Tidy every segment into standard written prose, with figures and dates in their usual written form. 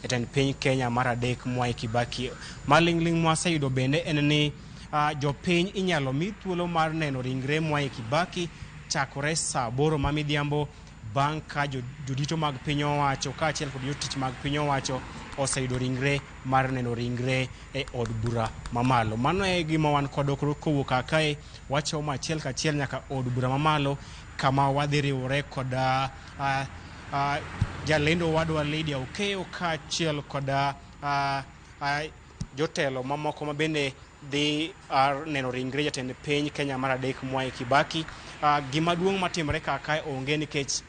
jatend piny Kenya mar adek Mwai Kibaki. Maling'ling mwaseyudo bende en ni jopiny inyalo mi thuolo mar neno ringre Mwai Kibaki chakore saa 8 mamidhiambo bang' ka jodito mag piny owacho kaachiel kod jotich mag piny owacho oseyudo ringre mar neno ringre e od bura mamalo. Mano e gima wan kod kowuok kae, wachomo achiel kachiel nyaka od bura mamalo kama wadhi riwore kod jalendo wadwa Lydia Okeyo kaachiel kod jotelo mamoko mabende dhi neno ringre jatend piny Kenya mar adek Mwai Kibaki. Gima duong' matimore kae onge nikech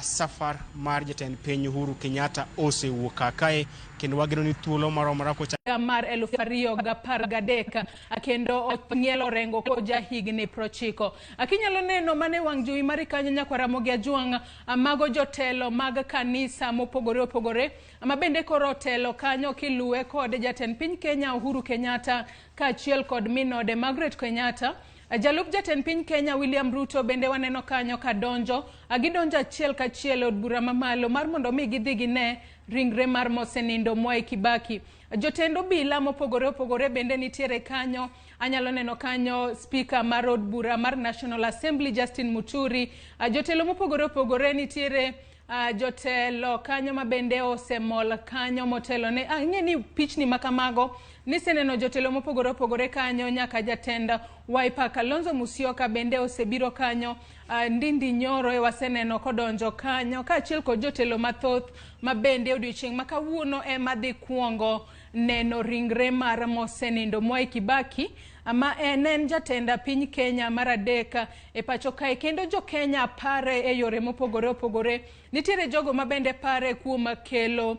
safar mar jatend piny Uhuru Kenyatta osewuok kae kendo wageno ni thuolo maromora kocha mar 2013 kendo ong'ielo rengo koja higni 90. Akinyalo neno mane wang' jowi mari kanyo nyaka Ramogi Ajwang' mago jotelo mag kanisa mopogore opogore mabende koro telo kanyo kiluwe kod jatend piny Kenya Uhuru Kenyatta kaachiel kod minode Margaret Kenyatta. Jalup jatend piny Kenya William Ruto bende waneno kanyo ka donjo. Gidonjo achiel kachiel od bura mamalo mar mondo mi gidhi gine ringre mar mosenindo Mwai Kibaki. Jotendo bila mopogore opogore bende nitiere kanyo. Anyalo neno kanyo speaker mar od bura mar National Assembly Justin Muturi. Jotelo mopogore opogore nitiere jotelo kanyo mabende osemol kanyo motelo ne ang'eni pichni makamago niseneno jotelo mopogore opogore kanyo nyaka jatenda Wiper Kalonzo Musyoka bende osebiro kanyo. Ndindi Nyoro waseneno kodonjo kanyo kaachiel kod jotelo mathoth mabende odiochieng' makawuono ema dhi kuongo neno ringre mar mosenindo Mwai Kibaki ama en jatenda piny Kenya mar adek e pacho kae kendo jo Kenya pare e yore mopogore opogore. Nitiere jogo mabende pare kuom kelo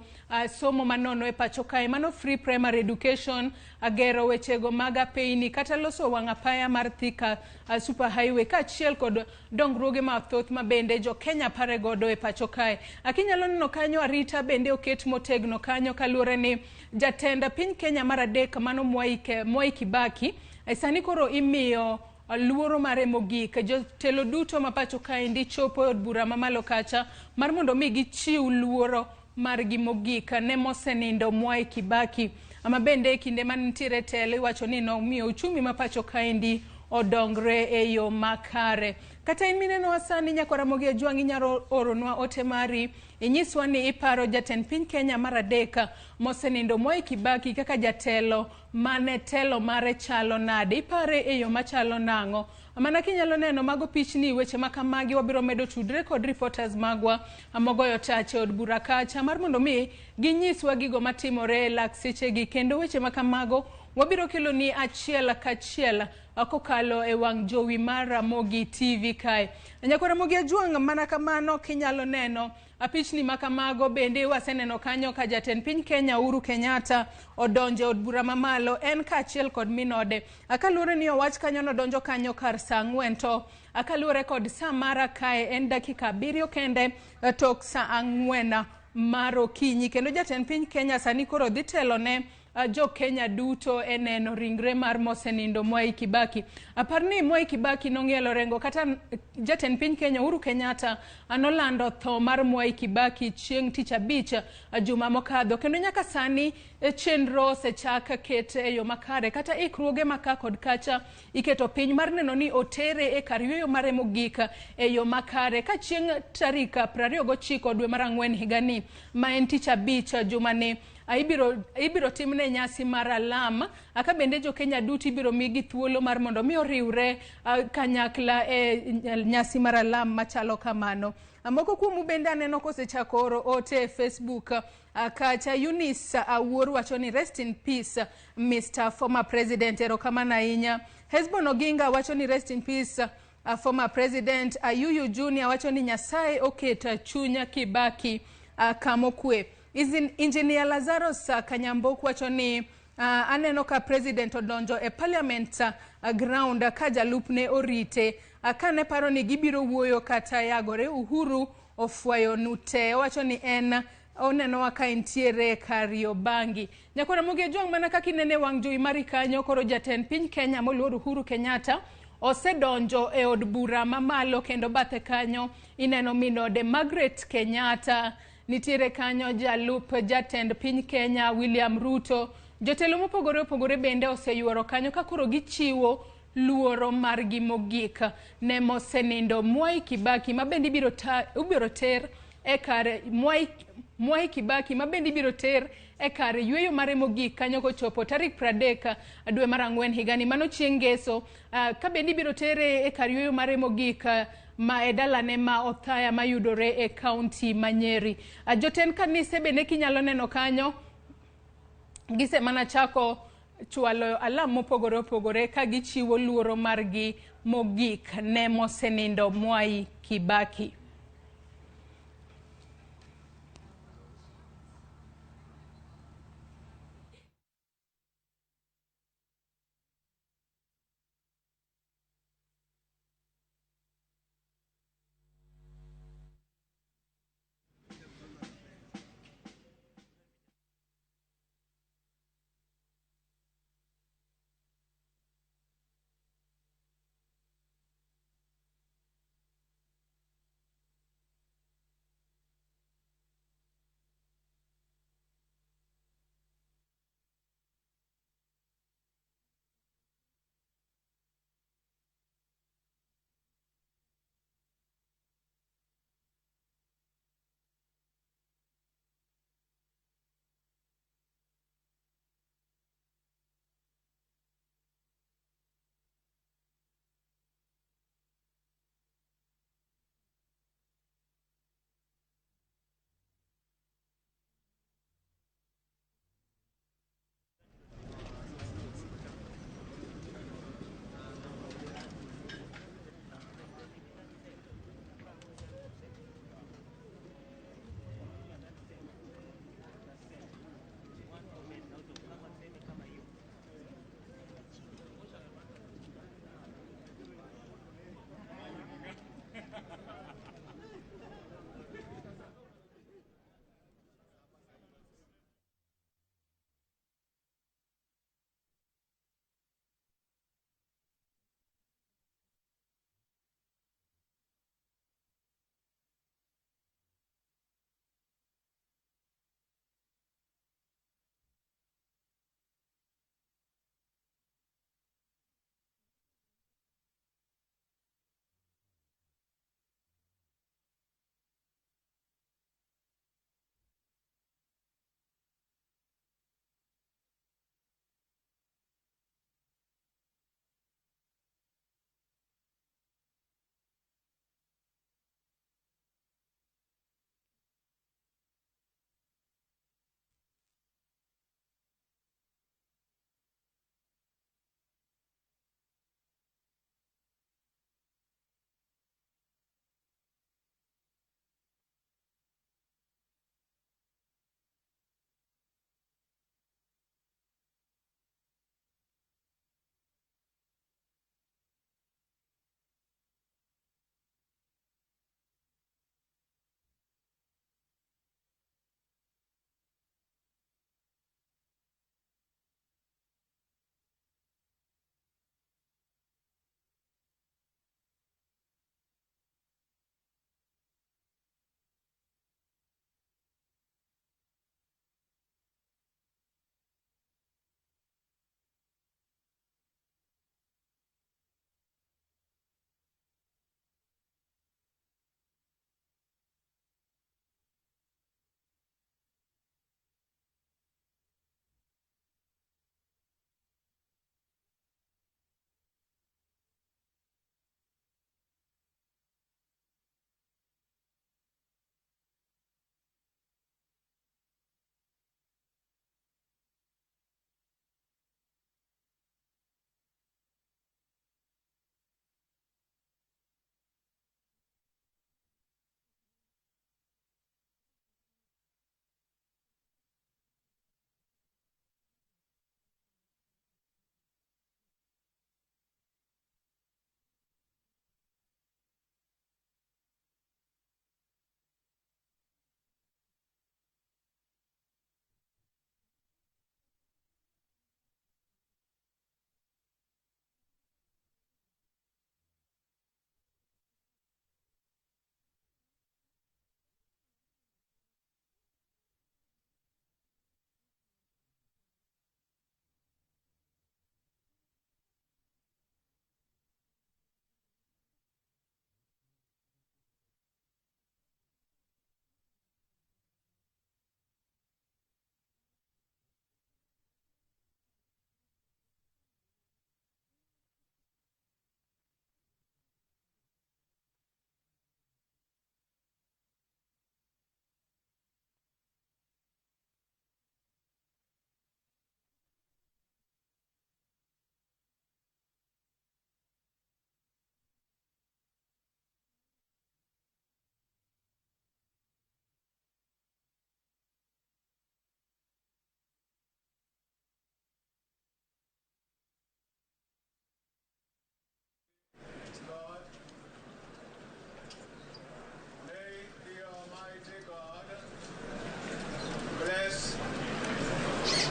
somo manono e pacho kae, mano free primary education, gero wechego mag Piny kata loso wang' apaya mar Thika super highway kaachiel kod dongruoge mathoth mabende jo Kenya pare godo e pacho kae. Akinyalo neno kanyo arita bende oket motegno kanyo kaluwore ni jatenda piny Kenya mar adek mano Mwai Kibaki sani koro imiyo luoro mare mogik. Jotelo duto mapacho kae ndi chopo od bura mamalo kacha mar mondo mi gichiw luoro margi mogik ne mosenindo Mwai Kibaki. Ama bende kinde manitiere telo iwacho ni nomiyo uchumi mapacho kae ndi odongre e yo makare. Kata in mineno wasani nyaka Ramogi Ajwang' inyalo oronwa ote mari inyiswa ni iparo jatend piny Kenya mar adek mosenindo Mwai Kibaki kaka jatelo mane telo mare chalo nade, ipare e yo machalo nang'o. Mana kinyalo neno mago pichni weche makamagi wabiro medo tudre kod reporters magwa amogoyo tache od bura kacha mar mondo mi ginyiswa gigo matimore e lak sechegi kendo weche makamago wabiro kelo ni achiel kachiel kokalo e wang' jowi mar Ramogi TV kae. Nyaka Ramogi Ajwang' mana kamano kinyalo neno apichni makamago bende waseneno kanyo ka jatend piny Kenya Uhuru Kenyatta odonje od bura mamalo en kaachiel kod minode. Akaluwore ni owach kanyo nodonjo kanyo kar saa 4 to akaluwore kod saa mara kae en dakika 7 kende tok saa 4 mar okinyi kendo jatend piny Kenya sani koro dhi telo ne jo Kenya duto eneno ringre mar mosenindo Mwai Kibaki. Aparni Mwai Kibaki nong'ielo rengo kata jatend piny Kenya Uhuru Kenyatta anolando tho mar Mwai Kibaki chieng' tich abich juma mokadho kendo nyaka sani chenro sechak ket e yo makare kata ikruoge maka kod kacha iketo piny mar neno ni otere e kar yweyo mare mogik e yo makare ka chieng' tarika 29 dwe mar 4 higani ma en tich abich jumani ibiro timne nyasi mar alam aka bende jo Kenya duto ibiro migi thuolo mar mondo mi oriwre kanyakla e nyasi mar alam machalo kamano. Moko kuomu bende aneno kosechako oro ote e Facebook kacha Eunice Awuor wacho ni rest in peace Mr. Former President, erokamano ahinya. Hesbon Oginga wacho ni rest in peace former President. Ayuyu Junior wacho ni Nyasaye oketa chunya Kibaki kamokwe. Engineer Lazarus Kanyamboku wacho ni aneno ka president odonjo e parliament ground ka jalupne orite kane paro ni gibiro wuoyo kata yagore. Uhuru ofwayo nute wacho ni en oneno waka intiere Kariobangi. Nyaka Ramogi Ajwang' mana kaka inene wang' jowi mari kanyo koro jatend piny Kenya moluor Uhuru Kenyatta osedonjo e od bura mamalo kendo bathe kanyo ineno minode Margaret Kenyatta, nitiere kanyo jalup jatend piny Kenya William Ruto. Jotelo mopogore opogore bende oseyuoro kanyo ka koro gichiwo luoro margi mogik ne mosenindo Mwai Kibaki mabende ibiro ter e kar Mwai Kibaki mabende ibiro ter e kar yweyo mare mogik kanyo kochopo tarik 30 dwe mar Ang'wen higani, mano chieng' Ngeso. Ka bende ibiro tere e kar yweyo mare mogik ma e dalane ma Othaya mayudore e kaunti ma Nyeri. Jotend kanise bende kinyalo neno kanyo gise mana chako chwalo alam mopogore opogore ka gichiwo luoro margi mogik ne mosenindo Mwai Kibaki.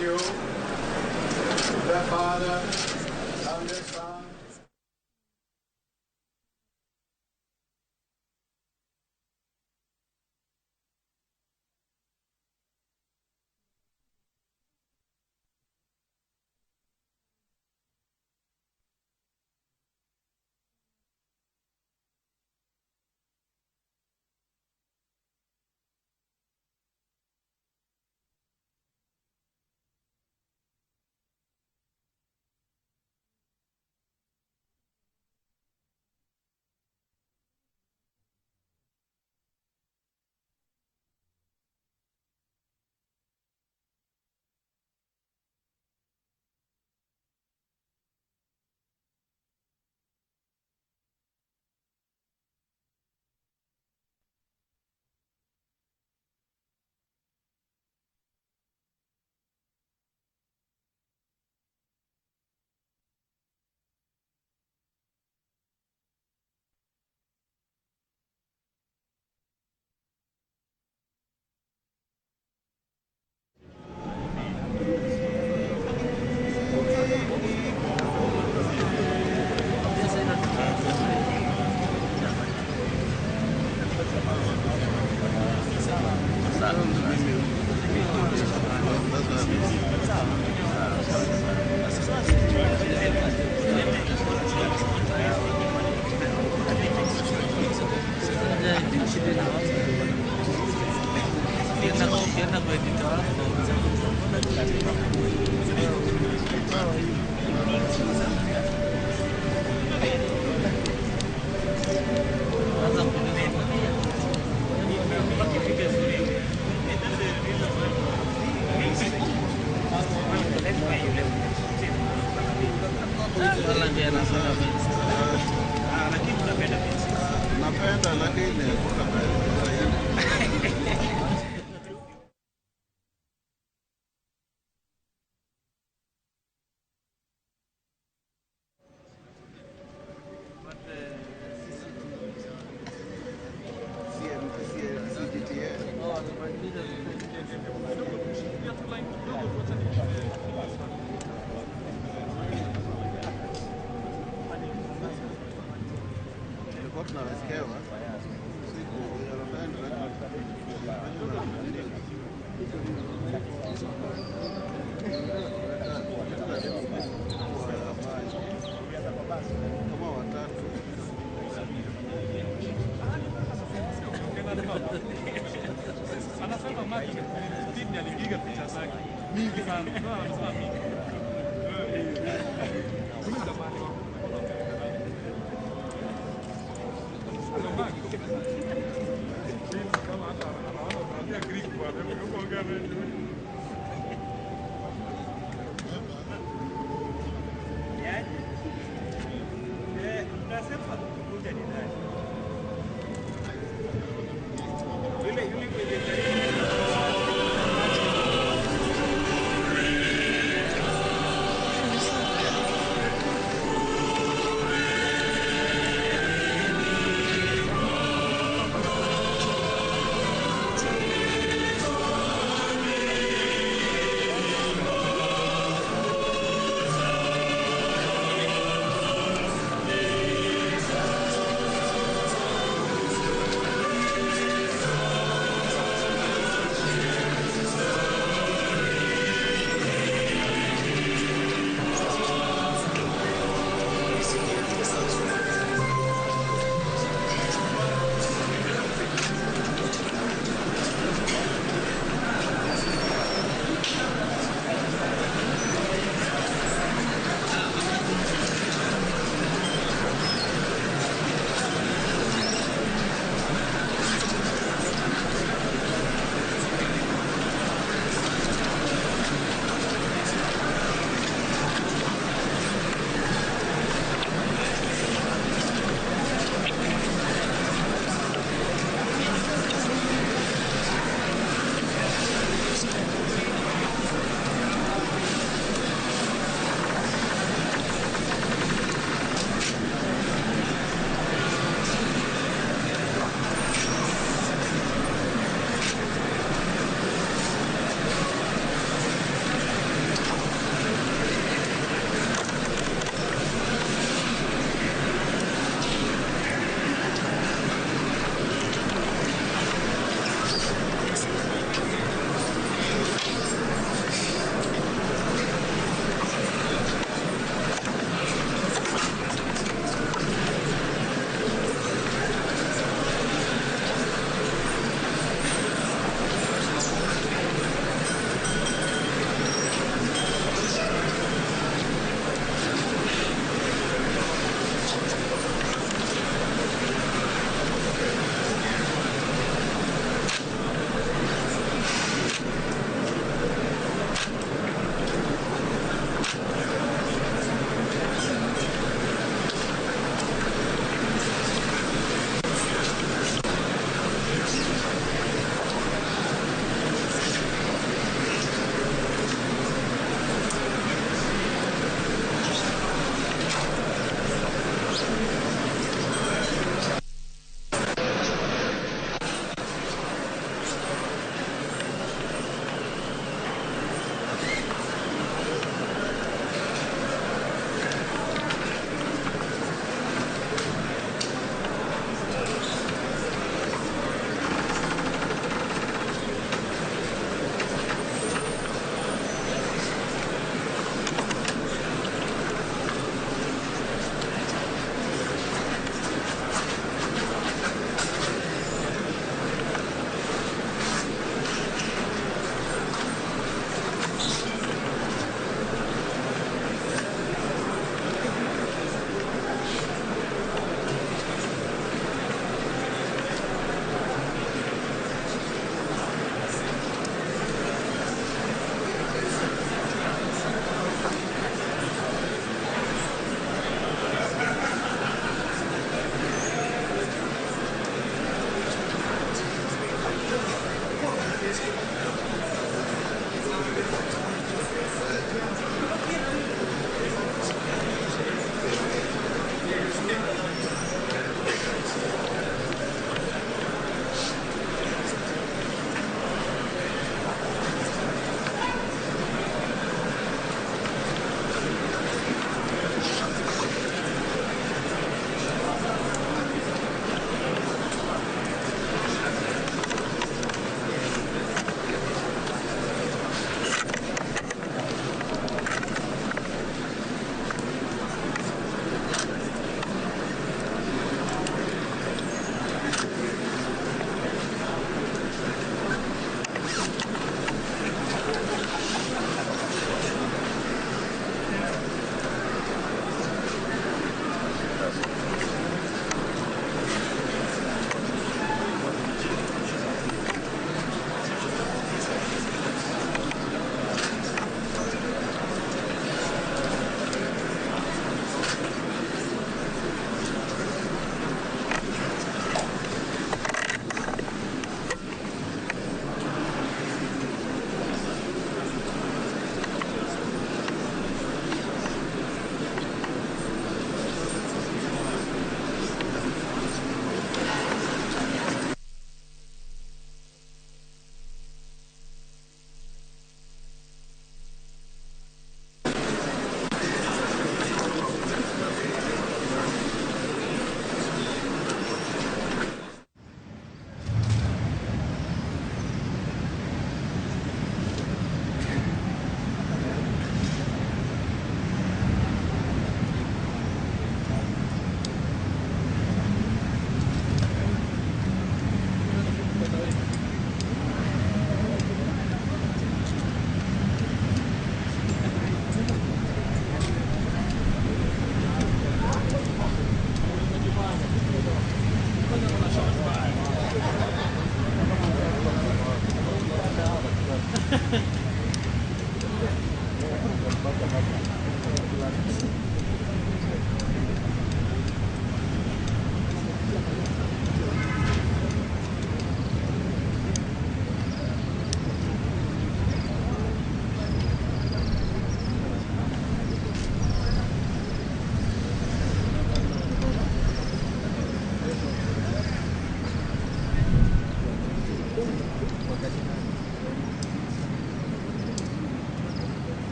you, the Father, and the Son.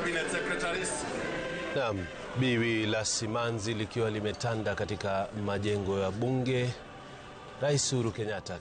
Cabinet secretaries. Naam, biwi la simanzi likiwa limetanda katika majengo ya bunge. Rais Uhuru Kenyatta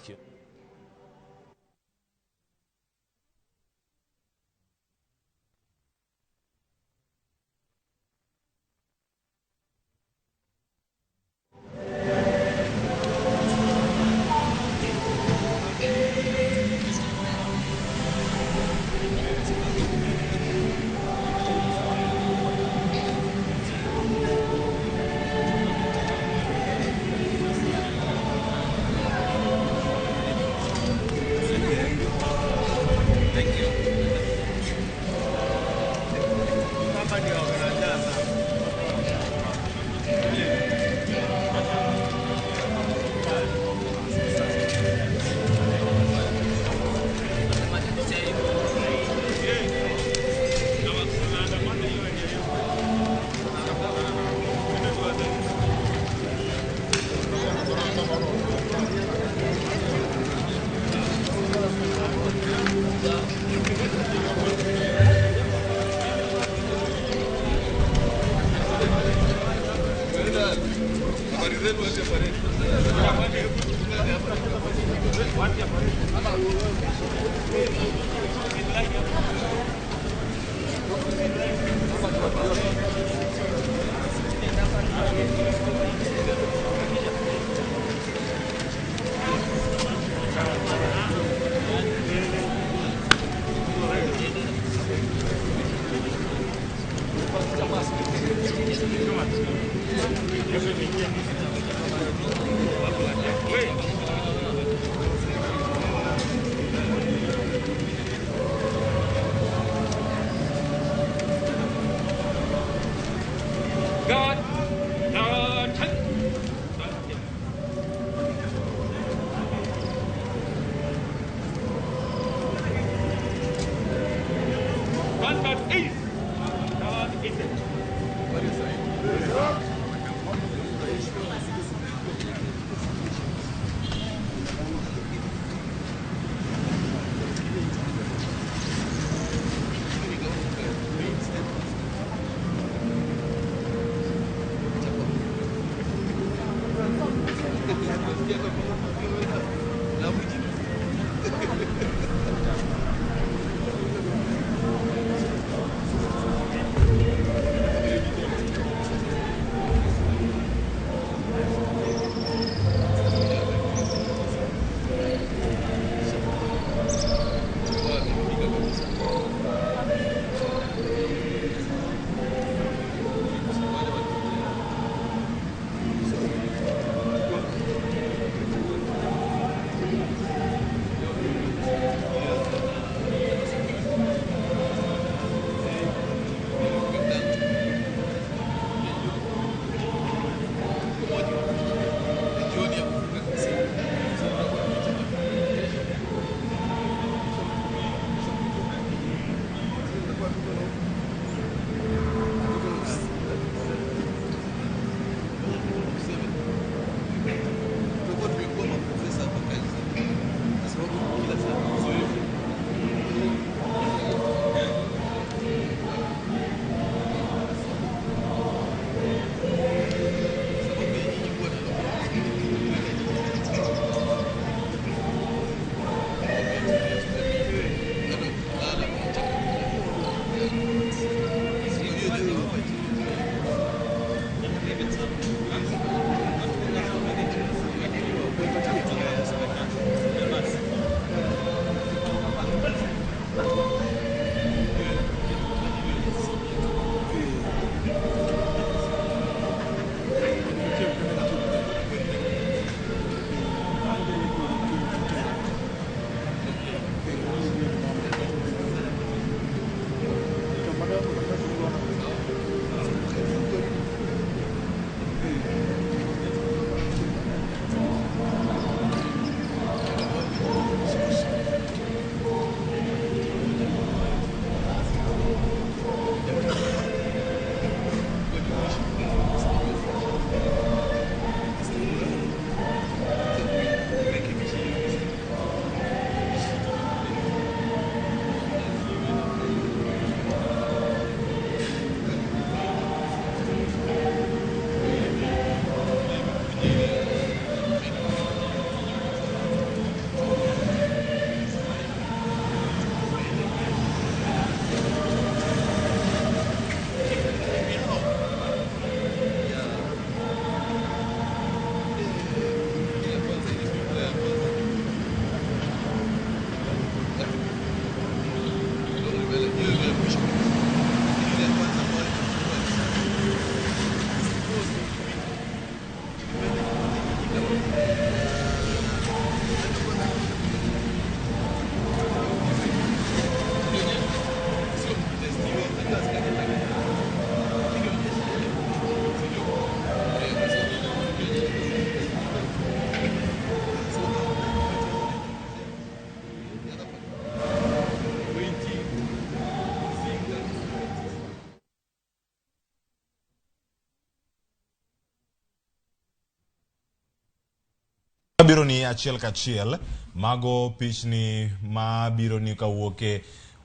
Biro ni achiel kachiel mago pichni ma biro ni kawuoke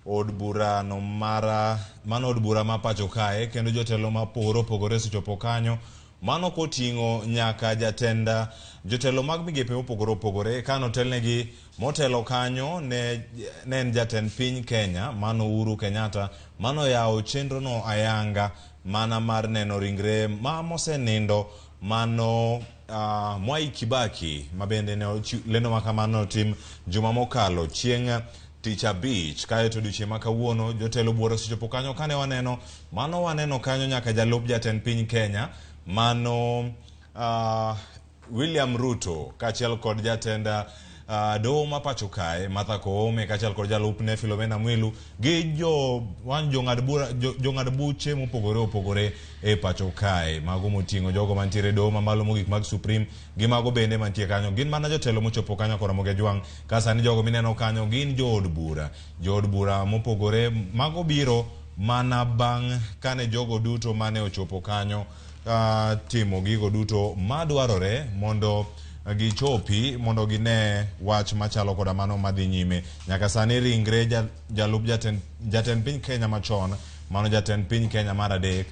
od bura no mara mano od bura ma pacho kae kendo jotelo ma pogore sechopo kanyo mano koting'o nyaka jatenda jotelo mag migepe opogore kano telnegi motelo kanyo ne en jatend piny Kenya mano Uhuru Kenyatta mano yao chenro no ayanga mana mar neno ringre ma mosenindo mano Mwai Kibaki mabende ne lendo makamano tim juma mokalo chieng' tich abich kae to odiochieng' ma kawuono jotelo buora sechopo kanyo kane waneno kanyo nyaka jalup jatend piny Kenya mano William Ruto kachiel kod jatenda doho ma pacho kae Martha Koome kachiel kod jalupne Philomena Mwilu gi jong'ad buche mopogore e pacho kae mago moting'o jogo mantiere doho mamalo mogik mag Supreme gi mago bende mantie kanyo gin mana jotelo mochopo kanyo kora Ramogi Ajwang' ka sani jogo mineno kanyo gin jood bura mopogore mago biro mana bang' kane jogo duto mane ochopo kanyo timo gigo duto madwarore mondo gichopi mondo gine wach machalo koda mano madhi nyime nyaka sani ringre jalup jatend piny Kenya machon mano jatend piny Kenya mar adek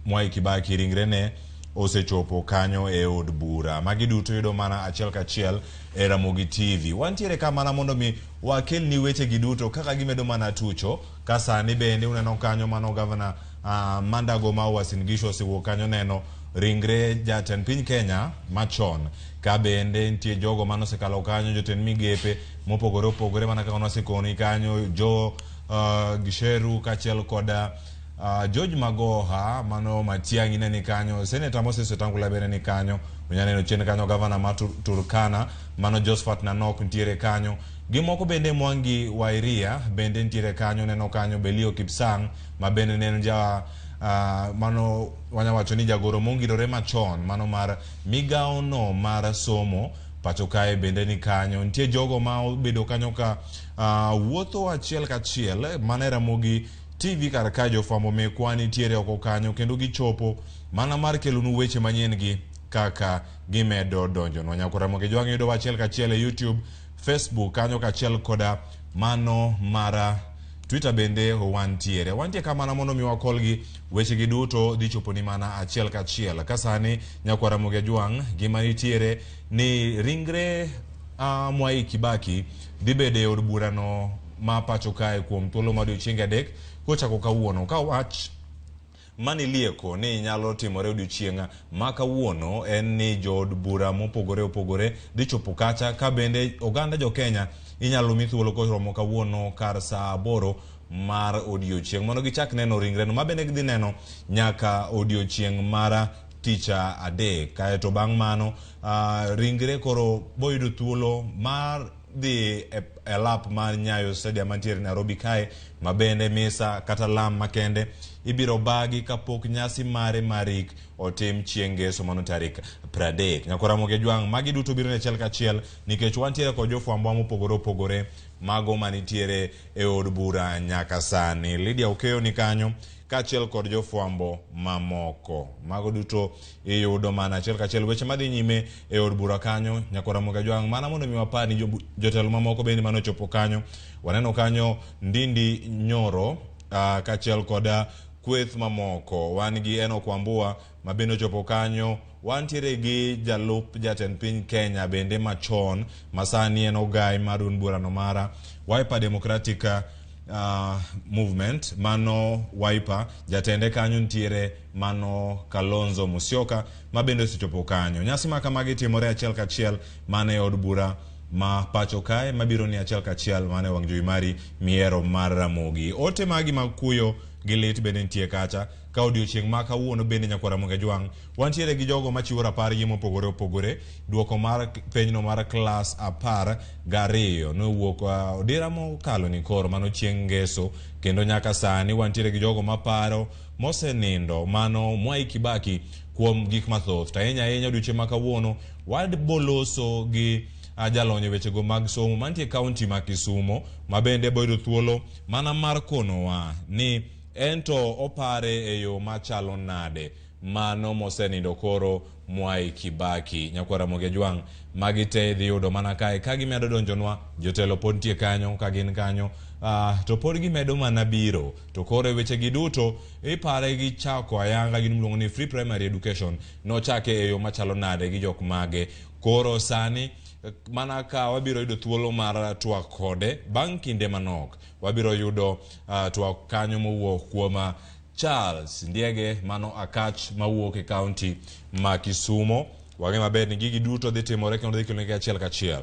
Mwai Kibaki ringre ne osechopo kanyo e od bura magi duto yudo mana achiel kachiel e Ramogi TV wantiere ka mana mondo mi wakel ni weche gi duto kaka gimedo mana tucho ka sani bende uneno kanyo mano governor Mandago ma Uasin Gishu osewuok kanyo neno ringre jatend piny Kenya machon ka bende nitie jogo mano sekalo kanyo jotend migepe mopogore mana kaka wasekoni kanyo Gisheru kachiel koda George Magoha mano Matiang'i ne ni kanyo Senator Moses Wetangula bende ni kanyo unyaneno chien kanyo governor ma Turkana mano Josephat Nanok ntiere kanyo gimoko bende Mwangi Wairia bende ntiere kanyo neno kanyo Belio Kipsang ma bende neno mano wanyawacho ni jagoro mongirore machon mano mar migao no mar somo pacho kae bende ni kanyo nitie jogo ma obedo kanyo ka wuotho achiel kachiel mana Ramogi TV kar ka jofwambo mekwa nitiere oko kanyo kendo gichopo mana mar kelonu weche manyien gi kaka gimedo donjo no nyako Ramogi Ajwang' yudo achiel kachiel e YouTube Facebook kanyo kachiel koda mano mara Twitter bende wantiere kamana mondo mi wakolgi weche gi duto dhi chopo ni mana achiel kachiel kasani nyako Ramogi Ajwang' gima nitiere ni ringre Mwai Kibaki dhi bede od bura no ma pacho kae kuom thuolo ma odiochienge adek kochako kawuono ka wach mani lieko ni nyalo timore odiochieng' ma kawuono en ni jood bura mopogore dhi chopo kacha ka bende oganda jo Kenya inyalo mi thuolo koromo kawuono kar saa 8 mar odiochieng' mondo gichak neno ringre no mabende gidhi neno nyaka odiochieng' mara ticha adek kae to bang' mano ringre koro boyudo thuolo mar dhi e lap mar Nyayo Stadium mantiere Nairobi kae mabende misa kata lam makende ibiro bagi kapok nyasi mare marik otim chieng' ngeso mano tarik 30 nyako Ramogi Ajwang' magi duto biro ne achiel kachiel nikech wantiere kod jofwambo mopogore mago manitiere e od bura nyaka sani Lydia Okeyo ni kanyo kachiel kod jofwambo mamoko mago duto iyudo mana achiel kachiel weche madhi nyime e od bura kanyo nyako Ramogi Ajwang' mana mondo mi wapar ni jotelo mamoko bende mano chopo kanyo waneno kanyo Ndindi Nyoro kachiel koda kweth mamoko wan gi Enoch Wambua mabende chopo kanyo wantiere gi jalup jatend piny Kenya bende machon masani en ogai mar od bura no mara Wiper Democratic Movement mano Wiper jatende kanyo ntiere mano Kalonzo Musyoka mabende osechopo kanyo nyasi makamagi timore achiel kachiel mane od bura ma pacho kae mabiro ni achiel kachiel mane wang' jowi mari miero mar Ramogi ote magi makuyo gi lit bende ntie kacha ka odiochieng' ma kawuono bende nyako Ramogi Ajwang' wantiere gi jogo machiwo rapar gi mopogore duoko mar penyno mar klas 12 nowuok odira mokalo ni koro mano chieng' ngeso kendo nyaka sani wantiere gi jogo maparo mosenindo mano Mwai Kibaki kuom gik mathoth ahinya odiochieng' ma kawuono wadboloso gi jalonye weche go mag somo mantie kaunti ma Kisumo mabende boydo thuolo mana mar konowa ni ento opare e yo machalo nade mano mosenindo koro Mwai Kibaki. Nyakwa Ramogi Ajwang' magi te dhi yudo mana kae ka gimedo donjonwa, jotelo pod nitie kanyo ka gin kanyo, to pod gimedo mana biro. To koro weche gi duto ipare gi chako ayanga gin miluongo ni free primary education nochake e yo machalo nade gi jok mage. Koro sani mana ka wabiro yudo thuolo mar twak kode bang' kinde manok. Wabiro yudo twak kanyo mowuok kuom Charles Ndiege mano Akach mawuok e county ma Kisumo. Wang'e maber ni gigi duto dhi timore kendo dhi kelonegi achiel kachiel.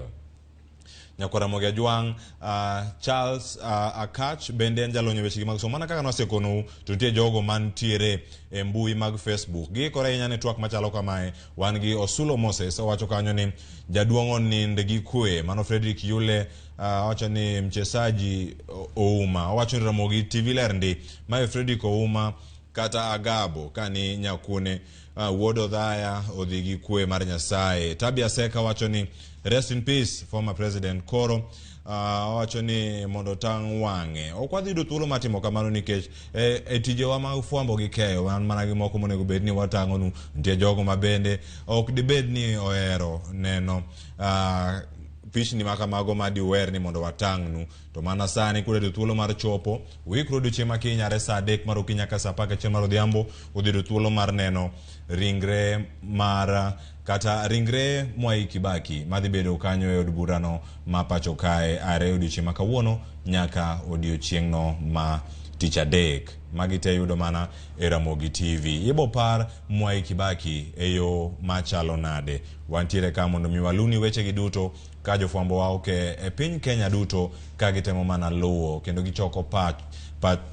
Nyakwa Ramogi Ajwang', Charles Akach bende en jalonyo weche mag somo. Mana kaka nosekonou to nitie jogo mantiere e mbui mag Facebook. Giikore ahinya ne twak machalo kamae. Wan gi Osulo Moses owacho kanyo ni jaduong' onind gi kwe. Mano Frederick Yule owacho ni mchezaji Ouma. Owacho ni Ramogi TV ler ndi. Mae Frederick Ouma kata Agabo kani nyakune wuod Odhaya odhi gi kwe mar Nyasaye. Tabia Seka wacho ni rest in peace former president. Koro wacho ni mondo tang' wang'e. Ok wadhi yudo thuolo matimo kamano nikech e tijewa mag fwambo gi keyo wan mana gi moko monego bed ni watang'onu. Nitie jogo mabende ok dibed ni ohero neno pichni maka mago madiwer ni mondo watang'nu. To mana sani kude thuolo mar chopo wikro odiochieng' ma kinyare saa 3 mar okinyi nyaka saa 11 mar odhiambo udhi thuolo mar neno ringre mar kata ringre Mwai Kibaki madhi bedo kanyo e od burano ma pacho kae are odiochieng' ma kawuono nyaka odiochieng' no ma tich adek. Magi te yudo mana e Ramogi TV. Ibo par Mwai Kibaki e yo machalo nade. Wantiere ka mondo miwaluni weche gi duto ka jofwambo wa oke e piny Kenya duto ka gitemo mana luwo kendo gichoko pat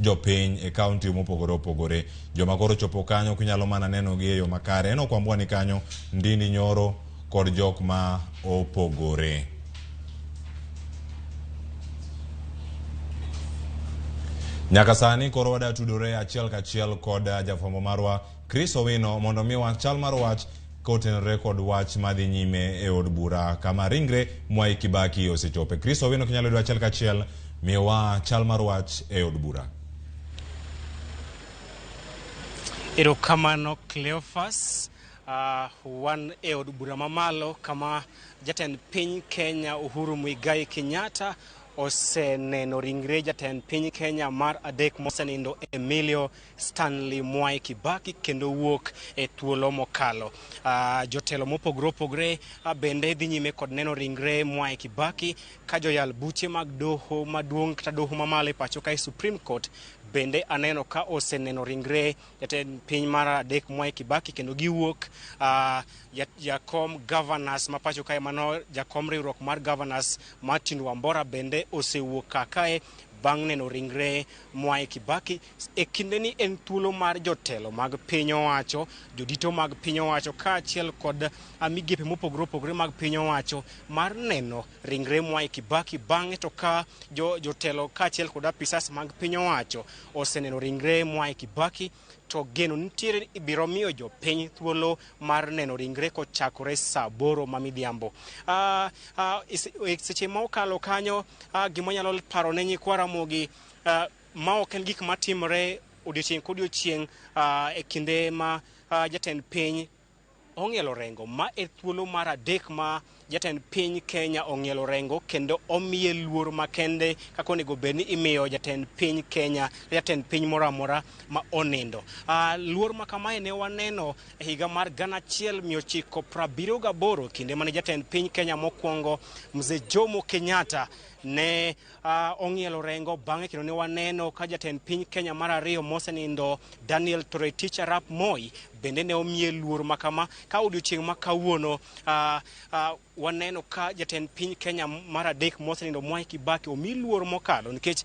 jopiny e county mopogore opogore. Joma koro chopo kanyo kunyalo mana neno gi e yo makare. Eno kwambwa ni kanyo Ndini Nyoro kod jok ma opogore. Nyaka sani koro wada tudore achiel kachiel kod jafwambo marwa Chris Owino mondo miwa chal mar wach kotenore kod wach madhi nyime e od bura kama ringre Mwai Kibaki osechope. Chris Owino kinyalo yudo achiel kachiel miwa chal mar wach e od bura. Erokamano Cleophas. Wan e od bura mamalo kama jatend piny Kenya Uhuru Kenyatta oseneno ringre jatend piny Kenya mar adek mosenindo Emilio Stanley Mwai Kibaki kendo wuok e thuolo mokalo. Jotelo mopogore opogore bende dhi nyime kod neno ringre Mwai Kibaki ka joyal buche mag doho maduong' kata doho mamalo e pacho kae Supreme Court bende aneno ka oseneno ringre jatend piny mar adek Mwai Kibaki kendo giwuok jakom governors ma pacho kae mano jakom riwruok mar governors Martin Wambora bende osewuok kae bang' neno ringre Mwai Kibaki. E kinde ni en thuolo mar jotelo mag piny owacho, jodito mag piny owacho kaachiel kod migepe mopogore opogore mag piny owacho mar neno ringre Mwai Kibaki bang'e to ka jotelo kaachiel kod apisas mag piny owacho oseneno ringre Mwai Kibaki to geno nitiere ibiro miyo jopiny thuolo mar neno ringre kochakore saa 8 mamidhiambo. Seche ma okalo kanyo gima nyalo paro ne nyikwa Ramogi ma ok en gik matimore odiochieng' kodiochieng' e kinde ma jatend piny ong'ielo rengo ma e thuolo mar adek ma jatend piny Kenya ong'ielo rengo kendo omiye luor makende kaka onego bed ni imiyo jatend piny Kenya, jatend piny moro amora ma onindo. Luor ma kamae ne waneno e higa mar 1978 kinde mane jatend piny Kenya mokwongo Mzee Jomo Kenyatta ne ong'ielo rengo bang'e kendo ne waneno ka jatend piny Kenya mar ariyo mosenindo Daniel Toroitich Arap Moi bende ne omiye luor makama ka odiochieng' ma kawuono waneno ka jatend piny Kenya mar adek mosenindo Mwai Kibaki omi luor mokalo nikech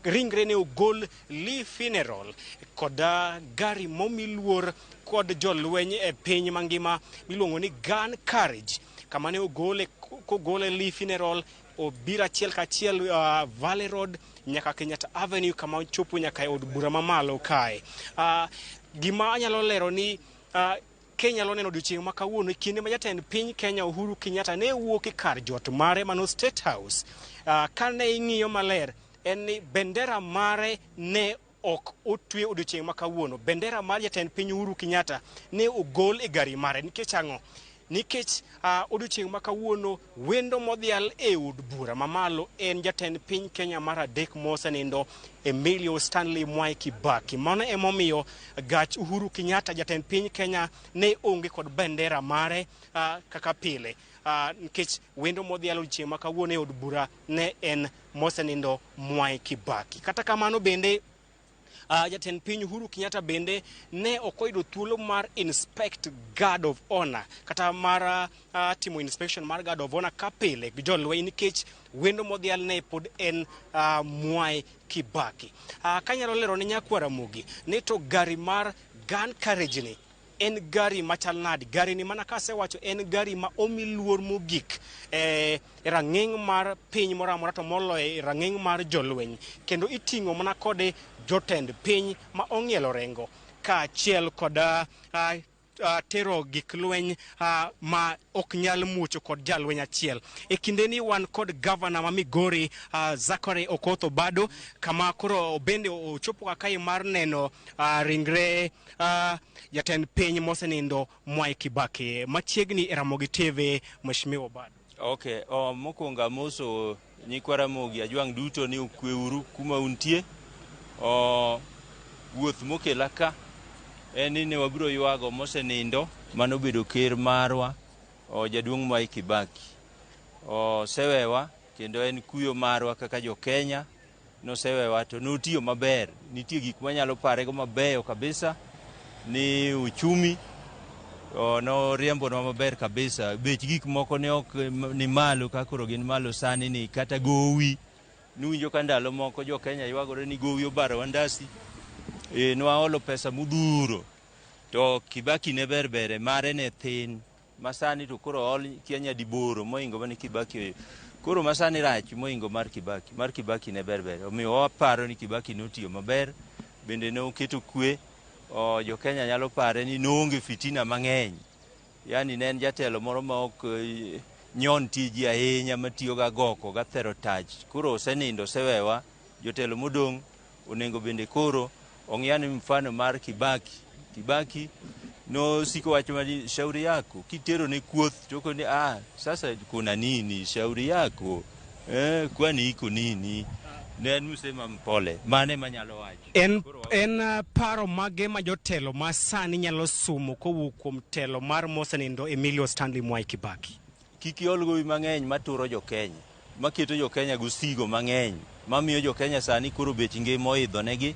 ringre ne ogol Lee Funeral kod gari momi luor kod jolweny e piny mangima miluongo ni Gun Courage kama ne kogole Lee Funeral obira achiel kachiel Valley Road nyaka Kenyatta Avenue kama chopo nyaka e od bura mamalo kae. Gima anyalo lero ni Kenya lo neno odiochieng' ma kawuono kinde ma jatend piny Kenya Uhuru Kenyatta ne wuok e kar jot mare mano State House. Kane ing'iyo maler en ni bendera mare ne ok otwe odiochieng' ma kawuono. Bendera mar jatend piny Uhuru Kenyatta ne ogol e gari mare nikech ang'o? Nikech odiochieng' ma kawuono wendo modhial e od bura mamalo en jatend piny Kenya mar adek mosenindo Emilio Stanley Mwai Kibaki. Mano emomiyo gach Uhuru Kenyatta jatend piny Kenya ne onge kod bendera mare kaka pile. Nikech wendo modhial odiochieng' ma kawuono e od bura ne en mosenindo Mwai Kibaki. Kata kamano bende jatend piny Uhuru Kenyatta bende ne okoyudo thuolo mar inspect guard of honor kata mar timo inspection mar guard of honor kapile gi jolweny nikech wendo modhial ne pod en Mwai Kibaki. Kanyalo lero ne nyakwara Ramogi ni to gari mar gun carriage ni en gari machal nadi. Gari ni mana kasewacho en gari ma omi luor mogik rang'eng mar piny moramora to moloyo e rang'eng mar jolweny, kendo iting'o mana kode jotend piny ma ong'ielo rengo kaachiel kod tero gik lweny ma ok nyal muocho kod jalweny achiel. E kinde ni wan kod gavana ma Migori Zachary Okoth Obado kama koro bende ochopo kakai mar neno ringre jatend piny mosenindo Mwai Kibaki. Machiegni e Ramogi TV, Mheshimiwa Obado. Okay, mokwongo amoso nyikwa Ramogi ajwang' duto ni ukweuru kuma untie. Wuoth mokela ka en ni wabiro ywago mosenindo manobedo ker marwa jaduong' Mwai Kibaki. Sewewa kendo en kuyo marwa kaka jo Kenya, no sewewa to notiyo maber. Nitie gik manyalo parego mabeyo kabisa ni uchumi no riembonwa maber kabisa. Bech gik moko ne ok ni malo kakoro gin malo sani ni kata gowi. Nuwinjo ka ndalo moko jo Kenya ywagore ni gowi obaro ndasi. Nwaolo pesa mudhuro. To Kibaki ne berbere mare ne thin. Masani to koro ol Kenya diboro moingo mani Kibaki. Koro masani rach moingo mar Kibaki. Mar Kibaki ne berbere. Omiyo waparo ni Kibaki notiyo maber. Bende ne oketo kwe. Jo Kenya nyalo pare ni noonge fitina mang'eny. Yani ne en jatelo moro ma ok nyon tiji ahinya matiyo ga goko ga thero tach. Koro osenindo sewewa jotelo modong' onengo bende koro ong'iyani mfano mar Kibaki. Kibaki no siko wacho mani shauri yako kitero ne kuoth toko ni sasa kuna nini shauri yako kwani iko nini ne nusema mpole mane manyalo wacho en paro mage ma jotelo ma sani nyalo sumo kowuok kuom telo mar mosenindo Emilio Stanley Mwai Kibaki. Kiki olgo mang'eny maturo jo Kenya maketo jo Kenya gusigo mang'eny mamiyo jo Kenya sani koro bech ngima oidho negi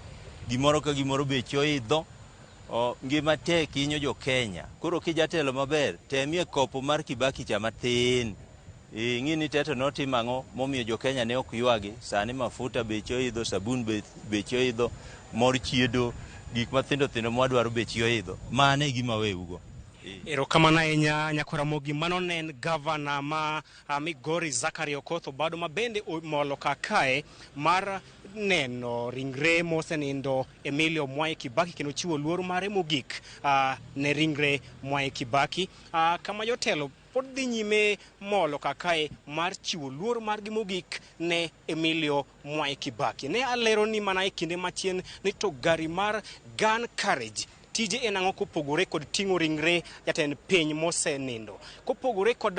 gimoro ka gimoro bech oidho ngima tek hinyo jo Kenya. Koro kijatelo maber temie kopo mar Kibaki cha mathin. Ng'ini teto notimo ang'o momiyo jo Kenya ne ok ywagi. Sani mafuta bech oidho, sabun bech oidho, mor chiedo, gik mathindo thindo mwadwaro bech oidho. Mane gima weugo. Erokamano ahinya nyakwara Ramogi. Mano ne en gavana ma Migori Zachary Okoth Obado ma bende molo kakae mar neno ringre mosenindo Emilio Mwai Kibaki kendo chiwo luor mare mogik ne ringre Mwai Kibaki. Kama jotelo pod dhi nyime molo kakae mar chiwo luor margi mogik ne Emilio Mwai Kibaki. Ne alero ni mana e kinde machien ni to gari mar gun carriage tije en ang'o kopogore kod ting'o ringre jatend piny mosenindo. Kopogore kod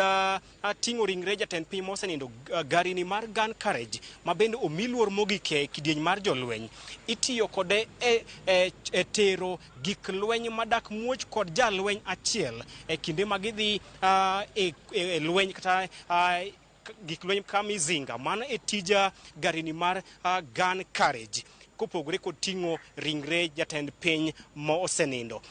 ting'o ringre jatend piny mosenindo, gari ni mar gun carriage ma bende omiluor mogik e kidieny mar jolweny itiyo kode e tero gik lweny madak muoch kod jalweny achiel e kinde ma gidhi e lweny kata gik lweny ka mizinga. Mano e tija gari ni mar gun carriage kopogore kod ting'o ringre jatend piny ma osenindo.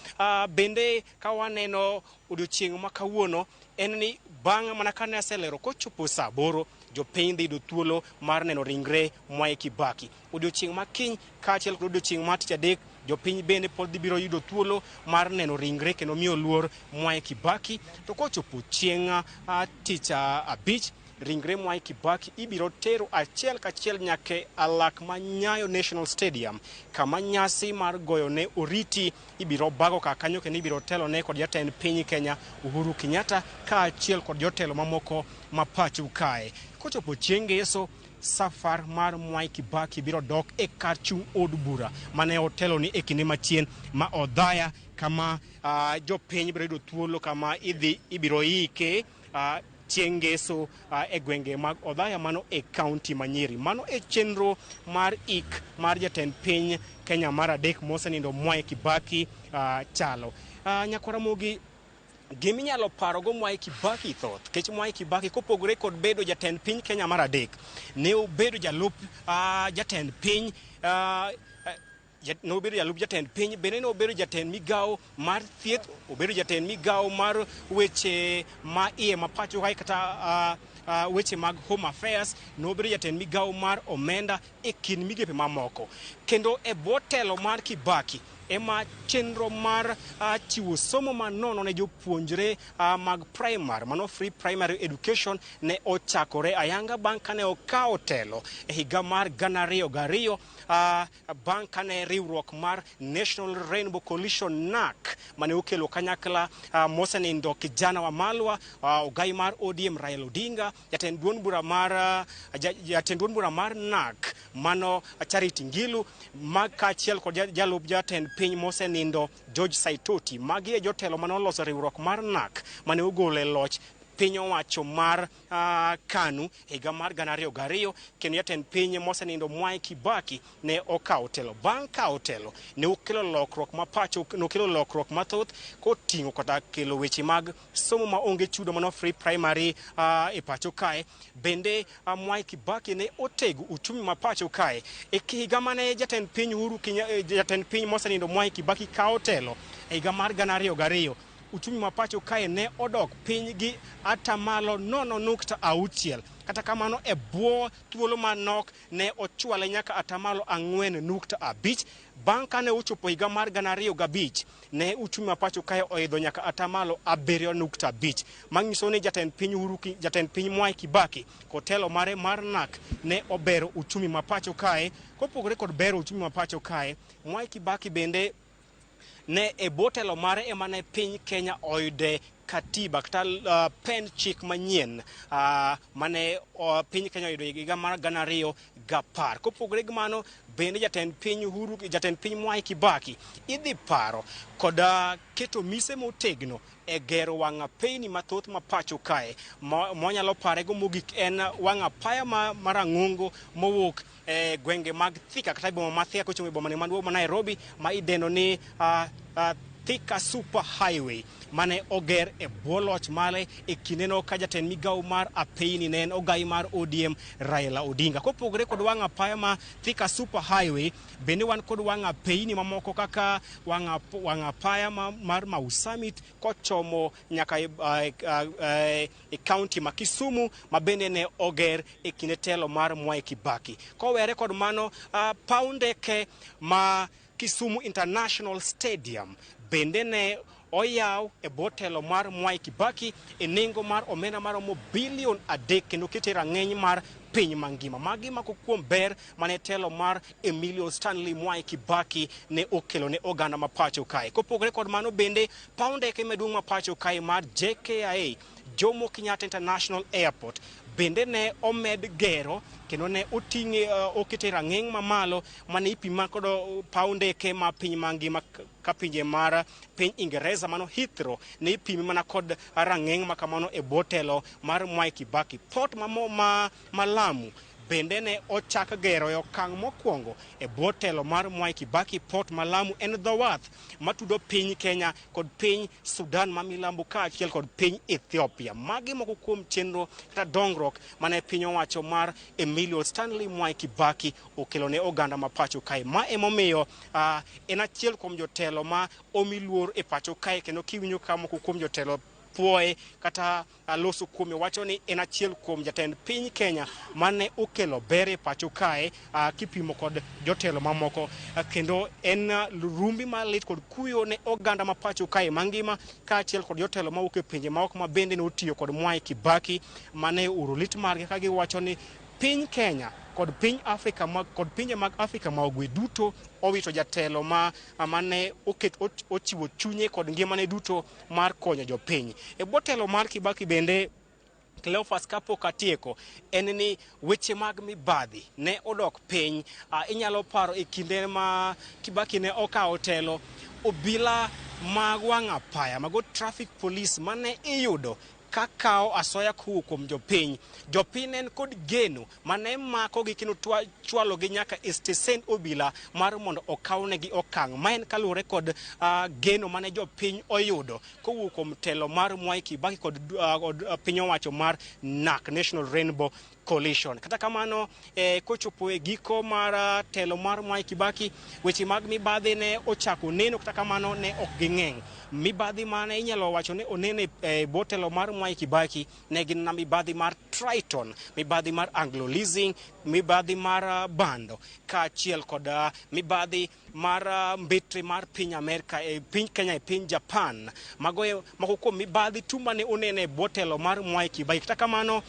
Bende ka waneno odiochieng' ma kawuono en ni bang' mana kane aselero kochopo saa 8 jopiny dhi yudo thuolo mar neno ringre Mwai Kibaki. Odiochieng' ma kiny kaachiel kod odiochieng' ma tich adek jopiny bende pod biro yudo thuolo mar neno ringre kendo miyo luor Mwai Kibaki. To kochopo chieng' tich abich ringre Mwai Kibaki ibiro tero achiel kachiel nyake alak ma Nyayo National Stadium kama nyasi mar goyo ne oriti ibiro bago kakanyo kendo ibiro telo ne kod jatend piny Kenya Uhuru Kenyatta kaachiel kod jotelo mamoko mapacho kae. Kochopo chieng' ngeso safar mar Mwai Kibaki biro dok e kar chung od bura mane otelo ni e kinde machien ma odhaya kama jopiny biro yudo thuolo kama ibiro ike chieng' ngeso e gwenge mag odhaya mano e kaunti ma Nyeri. Mano e chenro mar ik mar jatend piny Kenya mar adek mosenindo Mwai Kibaki chalo. Nyakora Mogi, giminyalo paro go Mwai Kibaki thoth, kech Mwai Kibaki kopogore kod bedo jatend piny Kenya mar adek, ne obedo jalup jatend piny nobedo jalup jatend piny, bende ne obedo jatend migawo mar thieth, obedo jatend migawo mar weche ma iye mapacho kae kata weche mag home affairs, nobedo jatend migawo mar omenda e kin migepe mamoko. Kendo e bwo telo mar Kibaki ema chenro mar chiwo somo manono ne jopuonjre mag primary, mano free primary education, ne ochakore ayanga bang' kane okawo telo e higa mar 2002 bang' kane riwruok mar National Rainbow Coalition NAC mane okelo kanyakla mosenindo kijana wa Malwa, ogai mar ODM Raila Odinga, jatend duond bura mar NAC mano Charity Ngilu, kaachiel kod jalup jatend piny mosenindo George Saitoti. Magi e jotelo mane oloso riwruok mar NAC mane ogolo e loch piny owacho mar KANU higa mar 2002, kendo jatend piny mosenindo Mwai Kibaki ne okawo telo. Bang' kawo telo ne okelo lokruok mapacho, nokelo lokruok mathoth koting'o kata kelo weche mag somo ma onge chudo mano free primary e pacho kae. Bende Mwai Kibaki ne otego uchumi mapacho kae e higa mane jatend piny Uhuru Kenyatta, jatend piny mosenindo Mwai Kibaki kawo telo e higa mar 2002, uchumi mapacho kae ne odok piny gi atamalo 0.6. Kata kamano e bwo thuolo manok ne ochwale nyaka atamalo 4.5. Bang' kane ochopo higa mar 2005 ne uchumi mapacho kae oidho nyaka atamalo 7.5. Manyiso ni jatend piny Mwai Kibaki kotelo mare mar NAC ne obero uchumi mapacho kae. Kopogore kod bero uchumi mapacho kae, Mwai Kibaki bende ne e botelo mare emane piny Kenya oyude katiba kata pen chik manyien mane piny Kenya oyudo higa mar 2010. Kopogore gi mano, bende jatend piny Mwai Kibaki idhi paro kod keto mise motegno e gero wang' apeyni mathoth mapacho kae. Mwanyalo parego mogik en wang' apaya marang'ongo mowuok gwenge mag Thika kata boma ma Thika kochomo boma maduong' ma Nairobi ma idendo ni Thika Super Highway mane oger e bwo loch mare e kindeno ka jatend migawo mar apeyni ne en ogai mar ODM Raila Odinga. Kopogore kod wang' apaya ma Thika Super Highway, bende wan kod wang' apeyni mamoko kaka wang' apaya mar Mau Summit kochomo nyaka e kaunti ma Kisumu, ma bende ne oger e kinde telo mar Mwai Kibaki. Kowere kod mano, paw ndeke ma Kisumu International Stadium bende ne oyaw e botelo mar Mwai Kibaki e nengo mar omenda maromo $3 billion, kendo kete rang'eny mar piny mangima. Magi mako kuom ber mane telo mar Emilio Stanley Mwai Kibaki ne okelo ne oganda mapacho kae. Kopogore kod mano bende, paw ndeke maduong' mapacho kae mar JKIA, Jomo Kenyatta International Airport, bende ne omed gero kendo ne oting'e okete rang'eng mamalo mane ipima kod paw ndeke ma piny mangima ka pinje mar piny Ingereza mano Heathrow ne ipimi mana kod rang'eng makamano e botelo mar Mwai Kibaki. Port ma Lamu bende ne ochak gero e okang' mokwongo e botelo mar Mwai Kibaki. Port ma Lamu en dho wath matudo piny Kenya kod piny Sudan ma milambo kaachiel kod piny Ethiopia. Magi moko kuom chenro kata dongruok mane piny owacho mar Emilio Stanley Mwai Kibaki okelo ne oganda mapacho kae. Ma emomiyo en achiel kuom jotelo ma omi luor e pacho kae, kendo kiwinjo ka moko kuom jotelo puoye kata loso kuome wacho ni en achiel kuom jatend piny Kenya mane okelo ber e pacho kae kipimo kod jotelo mamoko, kendo en rumbi malit kod kuyo ne oganda mapacho kae mangima kaachiel kod jotelo mawuok e pinje maoko ma bende ne otiyo kod Mwai Kibaki mane urulit margi ka giwacho ni piny Kenya kod piny Afrika kod pinje mag Afrika ma ugwe duto owito jatelo mane ochiwo chunye kod ngimane duto mar konyo jopiny. E bwo telo mar Kibaki bende Cleophas kapok atieko en ni weche mag mibadhi ne odok piny. Inyalo paro e kinde ma Kibaki ne okawo telo, obila mag wang' apaya mago traffic police mane iyudo kakao asoya kuo kuom jopiny. Jopiny en kod geno mane mako gi kino chwalo gi nyaka e stesen obila mar mondo okawnegi okang'. Ma en kaluwore kod geno mane jopiny oyudo kowuok kuom telo mar Mwai Kibaki kod piny owacho mar NAC, National Rainbow Coalition. Kata kamano, kochopo e giko mar telo mar Mwai Kibaki, weche mag mibadhi ne ochako neno, kata kamano ne ok ging'eny. Mibadhi mane inyalo wacho ne onene e botelo mar Mwai Kibaki ne gin na mibadhi mar Triton, mibadhi mar Anglo Leasing, mibadhi mar bando, kaachiel kod mibadhi mar mbetre mar piny Amerika, piny Kenya e piny Japan. Mako kuom mibadhi tu mane onene e botelo mar Mwai Kibaki. Kata kamano,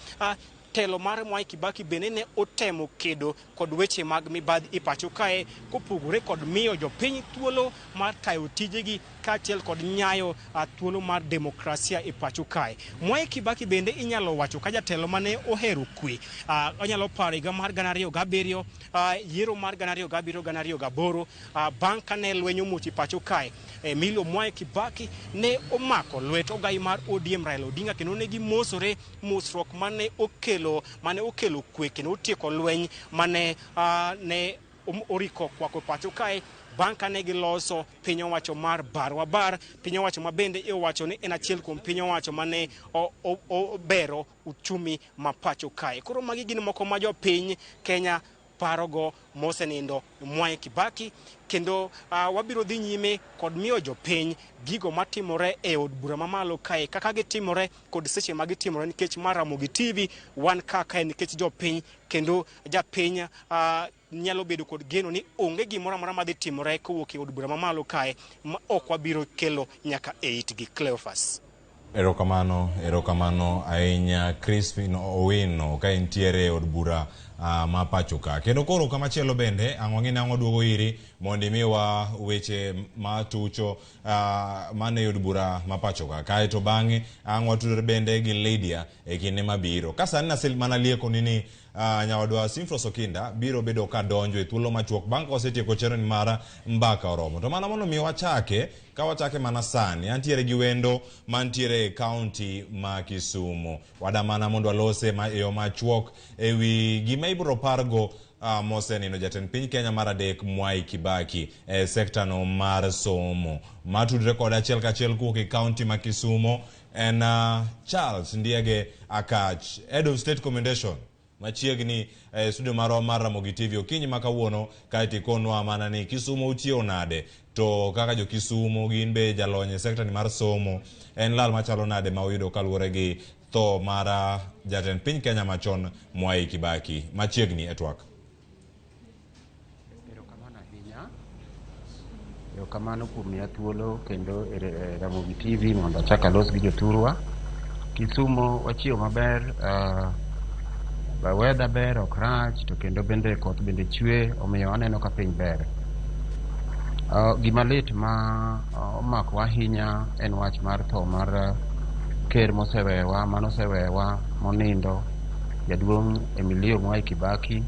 telo mar Mwai Kibaki bende ne otemo kedo kod weche mag mibadhi e pacho kae, kopogore kod miyo jopiny thuolo mar tayo tijegi kaachiel kod nyayo thuolo mar demokrasia e pacho kae. Mwai Kibaki bende inyalo wacho ka jatelo mane ohero kwe. Onyalo paro higa mar 2007, yiero mar 2007, 2008, bang' kane lweny omuoch e pacho kae. Emilio Mwai Kibaki ne omako lwet ogai mar ODM Raila Odinga, kendo ne gimosore mosruok mane okelo kwe kendo otieko lweny mane ne oriko kwako pacho kae. Bang' kane giloso piny owacho mar Barwabar, piny owacho ma bende iwacho ni en achiel kuom piny owacho mane obero uchumi ma pacho kae. Koro magi gin moko ma jopiny Kenya parogo mosenindo Mwai Kibaki, kendo wabiro dhi nyime kod miyo jopiny gigo matimore e od bura mamalo kae kaka gitimore kod seche magitimore, nikech mar Ramogi TV wan kaka nikech jopiny, kendo japiny nyalo bedo kod geno ni onge gimoro amora madhi timore kowuok e od bura mamalo kae ma ok wabiro kelo nyaka e itgi. Cleophas. Erokamano ahinya Crispin Owino ka entiere e od bura ma pacho ka. Kendo koro kamachielo bende ang'o duogo iri mondo miwa weche matucho mane e od bura ma pacho ka. Kae to bang'e watudore bende gi Lydia e kinde mabiro. Ka sani mana lieko ni nyawadwa Simfros Okinda biro bedo ka donjo e thuolo machuok bang' ka osetieko chero ni mara mbaka oromo. To mana mondo mi wachake, ka wachake mana sani, antiere gi wendo mantiere e kaunti ma Kisumu. Wada mana mondo walose yo machuok e wi gima ibiro pargo mosenino jatend piny Kenya mar adek Mwai Kibaki e sekta no mar somo. Matudre kod achiel kachiel kuok e kaunti ma Kisumu en Charles Ndiege Akach, Head of State Commendation machiegni studio mar Ramogi TV okinyi makawuono. Kaiti konwa mana ni Kisumu utiyo nade, to kaka jo Kisumu gin be jalony e sekta ni mar somo en lal machalo nade ma uyudo kaluwore gi tho mar jatend piny Kenya machon Mwai Kibaki machiegni e twak. Kamano kuom miya thuolo kendo Ramogi TV mondo achaka los gi joturwa. Kisumu wachiyo maber, weather ber, ok rach, to kendo bende koth bende chwe, omiyo aneno ka piny ber. Gima lit ma omako ahinya en wach mar tho mar ker manosewewa monindo, jaduong' Emilio Mwai Kibaki.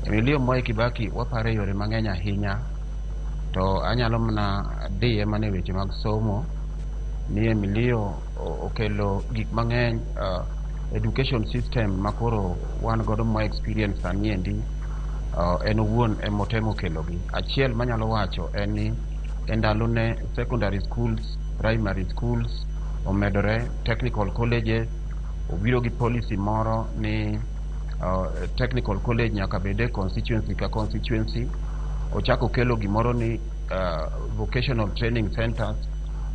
Emilio Mwai Kibaki wapare yore mang'eny ahinya, to anyalo mana diye mana weche mag somo. Ni Emilio okelo gik mang'eny, education system makoro wan godo mo experience aniendi, en owuon emotemo kelogi. Achiel manyalo wacho en ni endalone secondary schools, primary schools omedore, technical colleges obiro gi policy moro ni technical college nyaka bede constituency ka constituency. Ochako kelo gimoro ni vocational training centers,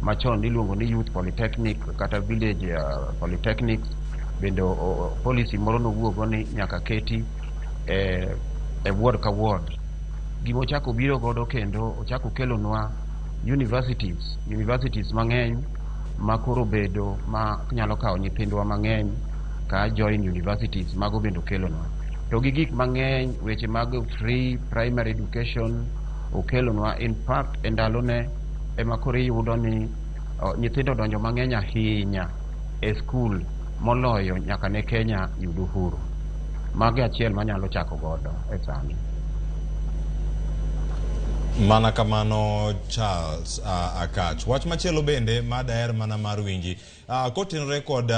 machon niluongo ni youth polytechnic kata village polytechnics. Bende policy moro nowuogo ni nyaka keti e ward ka ward. Gima ochako biro godo kendo ochako kelonwa universities mang'eny makoro bedo ma nyalo kawo nyithindwa mang'eny ka join universities mago bende okelonwa. To gi gik mang'eny, weche mag free primary education okelonwa. In fact endalone ema koro iyudo ni nyithindo donjo mang'eny ahinya e school moloyo nyaka ne Kenya yud uhuru. Magi achiel manyalo chako godo e sani. Mana kamano Charles Akach. Wach machielo bende ma daher mana mar winji. Kotenore kod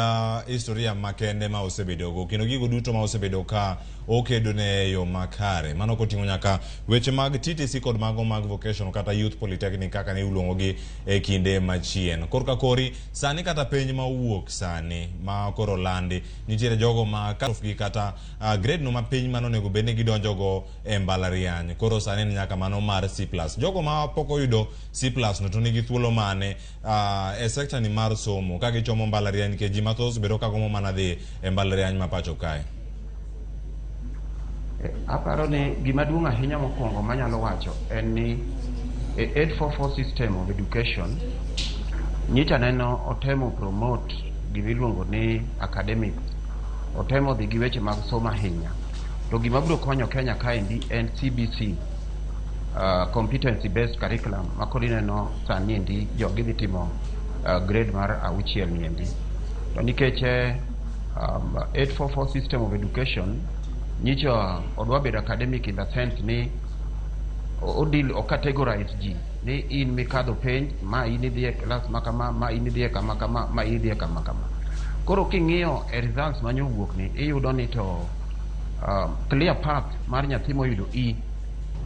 historia makende ma osebedogo kendo gigo duto ma osebedo ka okedo ne yo makare. Mano koting'o nyaka weche mag TTC kod mago mag vocational kata youth polytechnic kaka ne iluongogi e kinde machien. Korka kori sani kata penj ma wuok sani ma koro landi nitiere jogo ma katofgi kata grade no ma piny mano nego bende gidonjogo e mbalariany. Koro sani nyaka mano mar C+. Jogo ma poko yudo C+ no to nigi thuolo mane e sekta ni mar somo ka gichomo mbalariany ke ji mathoth bedo ka gomo mana dhi e mbalariany ma pacho kae. Aparo ni gima duong' ahinya mokwongo manyalo wacho en ni 844 system of education nyicha neno otemo promote gimiluongo ni academics, otemo dhi gi weche mag somo ahinya. To gima biro konyo Kenya kaendi en CBC, competency based curriculum makoro ineno sani endi jogi dhi timo grade mar 6 niendi. To nikech 844 system of education nyicho odwa bedo academic in the sense ni o categorize ji ni in mikadho penj ma in idhi e class makama, ma in idhi e kama kama, ma in idhi e kama kama. Koro king'iyo e results manyowuok ni iyudo ni to clear path mar nyathi moyudo E,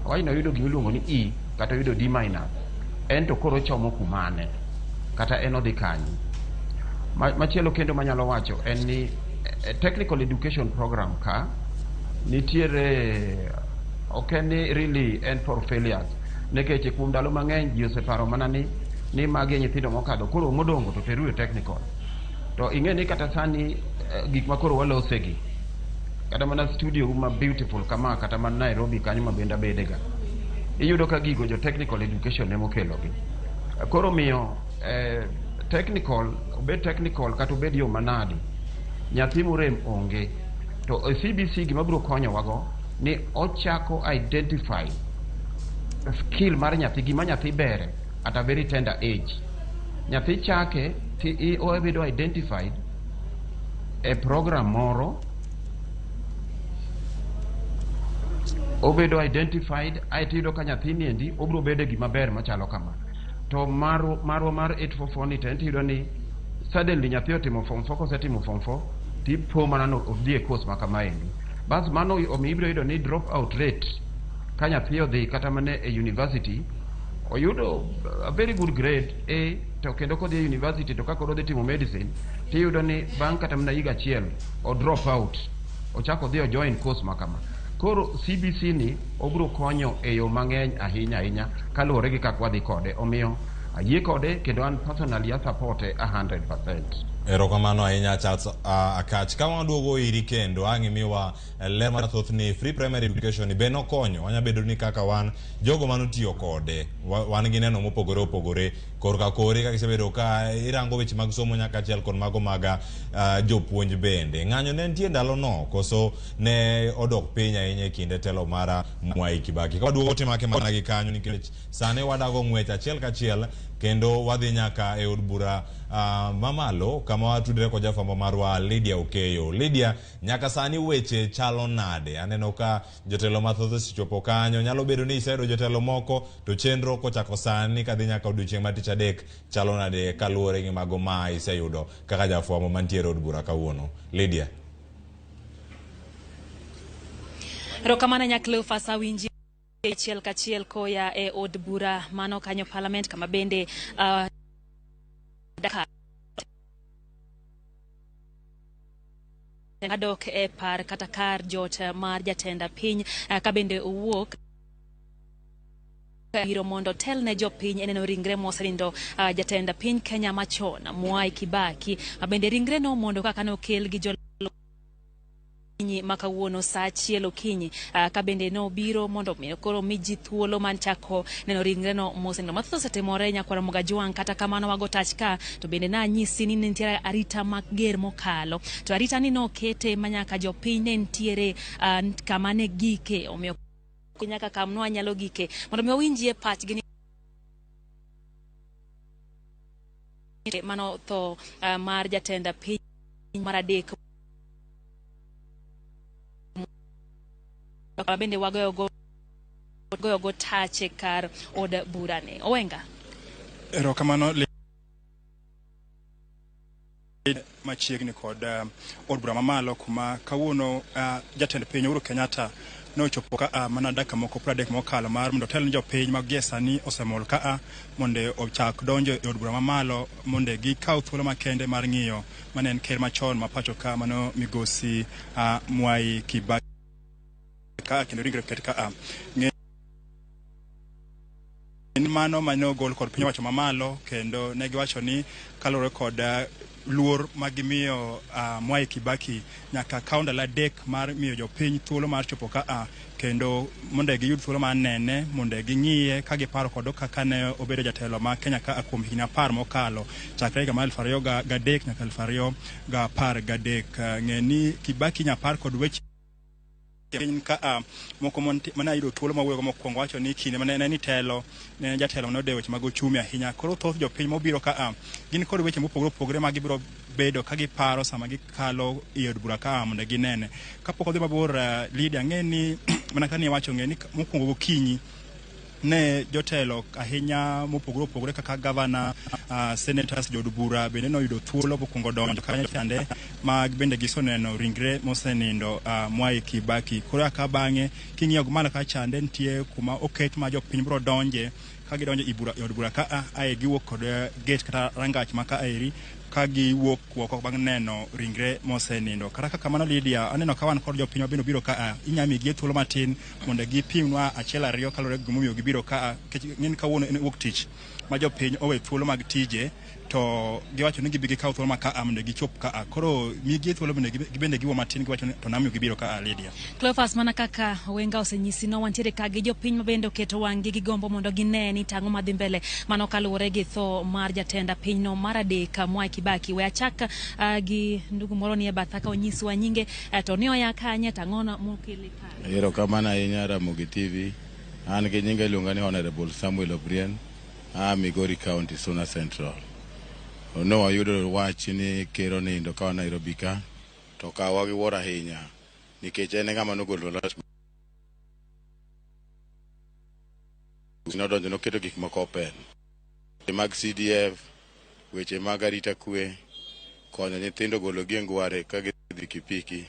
wayno yudo gimiluongo ni E kata yudo D-, en to koro chomo kumane kata en odhi kanyi. Machielo kendo manyalo wacho en ni technical education program ka nitiere okeni really en for failures nekech kuom ndalo mang'eny ji oseparo mana ni magi nyithindo mokadho koro modongo to teru e technical. To ing'e ni kata sani gik makoro walosegi kata mana studio ma beautiful kama kata mana Nairobi kanyo ma benda bedega iyudo ka gigo jo technical education nemo kelogi. Koro miyo technical obed technical kata obed yo manadi nyathi morem onge. To CBC gima biro konyo wago ni ochako identify skill mar nyathi, gima nyathi bere at a very tender age. Nyathi chake ti obedo identified e program moro, obedo identified aitido ka nyathi niendi obiro bedo gima ber machalo kama. To marwa mar 844 ni tentido ni suddenly nyathi otimo form 4 kosetimo form 4 tipo mana odhi e course makamaendi. Bas mano omibiro yudo ni drop out rate ka nyathi odhi kata mana e university oyudo a very good grade A, to kendo kodhi e university to kako odhi timo medicine tiyudo ni bang' kata mana higa achiel o drop out ochako dhi o join course makama. Koro CBC ni obiro konyo e yo mang'eny ahinya kaluwore gi kaka wadhi kode. Omiyo ayie kode kendo an personally supporte 100%. Erokamano ahinya Charles Akach. Ka waduogo iri kendo ang'i miwa ler mathoth ni free primary education be nokonyo wanya bedo ni kaka wan jogo manotiyo kode wan gi neno mopogore opogore korka kori kaka isebedo ka irango weche mag somo nyaka achiel kod mago maga jopuonj bende. Ng'anyo ne nitie ndalo no koso ne odok piny ahinya e kinde telo mara Mwai Kibaki. Ka waduogo timake mana gi kanyo nikech sane wadago ng'wech achiel kachiel kendo wadhi nyaka e od bura mamalo kama watudre ko jafambo marwa Lydia Okeyo. Lydia, nyaka sani weche chalo nade? Aneno ka jotelo mathoth sichopo kanyo, nyalo bedo ni isedo jotelo moko to chenro kochako sani kadhi nyaka odiochieng' ma tich adek chalo nade kaluwore gi mago ma iseyudo kaka jafwambo mantiere od bura kawuono? Lydia. Rokamana nyaklo fasa winji chiel kachiel koya e od bura mano kanyo parliament kama bende adok e par kata kar jot mar jatenda piny ka bende owuok biro mondo tel ne jopiny eneno ringre mosenindo jatenda piny Kenya machon Mwai Kibaki bende ringre no mondo kaka no kel gi makawuono saa achiel okinyi ka bende no biro mondo koro miji thuolo man chako neno ringre no mosenindo mathoth osetimore nyakwara Mogajwang'. Kata kamano wago tach ka to bende na nyisi ni nitiere arita mager mokalo to arita ni no kete manyaka jopiny ne nitiere kama ne gike omiyo nyaka kamnwa nyalo gike mondo mi winjie pachgi mano to mar jatenda piny maradek bende wagoyo go tache kar od burane. Owenga. Erokamano machiegni kod od bura mamalo kuma kawuono jatend piny Uhuru Kenyatta nochopo ka mana dakika moko 30 mokalo mar mondo otel ne jopiny mag Giesani osemol ka mondo ochak donjo e od bura mamalo mondo gikaw thuolo makende mar ng'iyo mane en ker machon ma pacho ka mano migosi Mwai Kibaki ka kendo ringre ket ka mano manyo gol kod piny wacho mamalo kendo ne giwacho ni kalore kod luor magimiyo Mwai Kibaki nyaka kaunta la dek mar miyo jopiny thuolo mar chopo ka kendo mondo giyud thuolo mar nene mondo ging'iye ka giparo kod kaka ne obedo jatelo ma Kenya ka kuom higni 10 mokalo chakre higa mar 2003 nyaka 2013. Ng'eni Kibaki nyapar kod weche ka moko mana yudo thuolo mawuoyo mokwongo wacho ni kinde mane ni telo ne jatelo no de weche mag ochumi ahinya koro thoth jopiny mobiro ka gin kod weche mopogore opogore ma gibiro bedo ka giparo sama gikalo i od bura ka mondo ginene kapok odhi mabor. Lydia ng'eni mana ka ni wacho ng'eni mokwongo gokinyi ne jotelo ahinya mopogore opogore kaka gavana, senators, jod bura bende noyudo thuolo mokwongo donjo kanyo chande ma bende gisoneno ringre mosenindo Mwai Kibaki. Koro aka bang'e king'iyo malo ka chande nitie kuma oket ma jopiny biro donje ka gidonjo i od bura ka ae giwuok kod gate kata rangach ma ka eri ka giwuok oko bang' neno ringre mosenindo. Kata kaka mano Lydia, aneno ka wan kod jopiny mabiro biro ka inyami gi thuolo matin mondo gipimnwa achiel ariyo kalore gi momiyo gibiro ka ng'en kawuono en wuok tich ma jopiny owe thuolo mag tije to giwacho ni gibi gikaw thuolo ma ka mondo gichop ka koro migi thuolo bende giwo matin giwacho ni to namiyo gibiro ka Lydia. Cleophas, mana kaka Owenga osenyisi no wantiere ka gi jopiny mabende oketo wang'gi gi gombo mondo gine ni tang'o madhi mbele mano kaluwore gi tho mar jatenda piny no mar adek Mwai Kibaki. We achak gi ndugu moro ni e batha ka onyiswa nyinge to ni oya kanye tang'ona mokele ka. Erokamano ahinya Ramogi TV. An gi nyinga iluonga ni Honorable Samuel Obrien, Migori County, Suna Central. No wayudo wach ni ker nindo ka Nairobi ka to kawa gi wuoro ahinya nikech en ng'ama nogolo loch nodonjo noketo gik moko open mag CDF, weche mag arita kwe, konyo nyithindo golo gi ngware ka gidhi kipiki.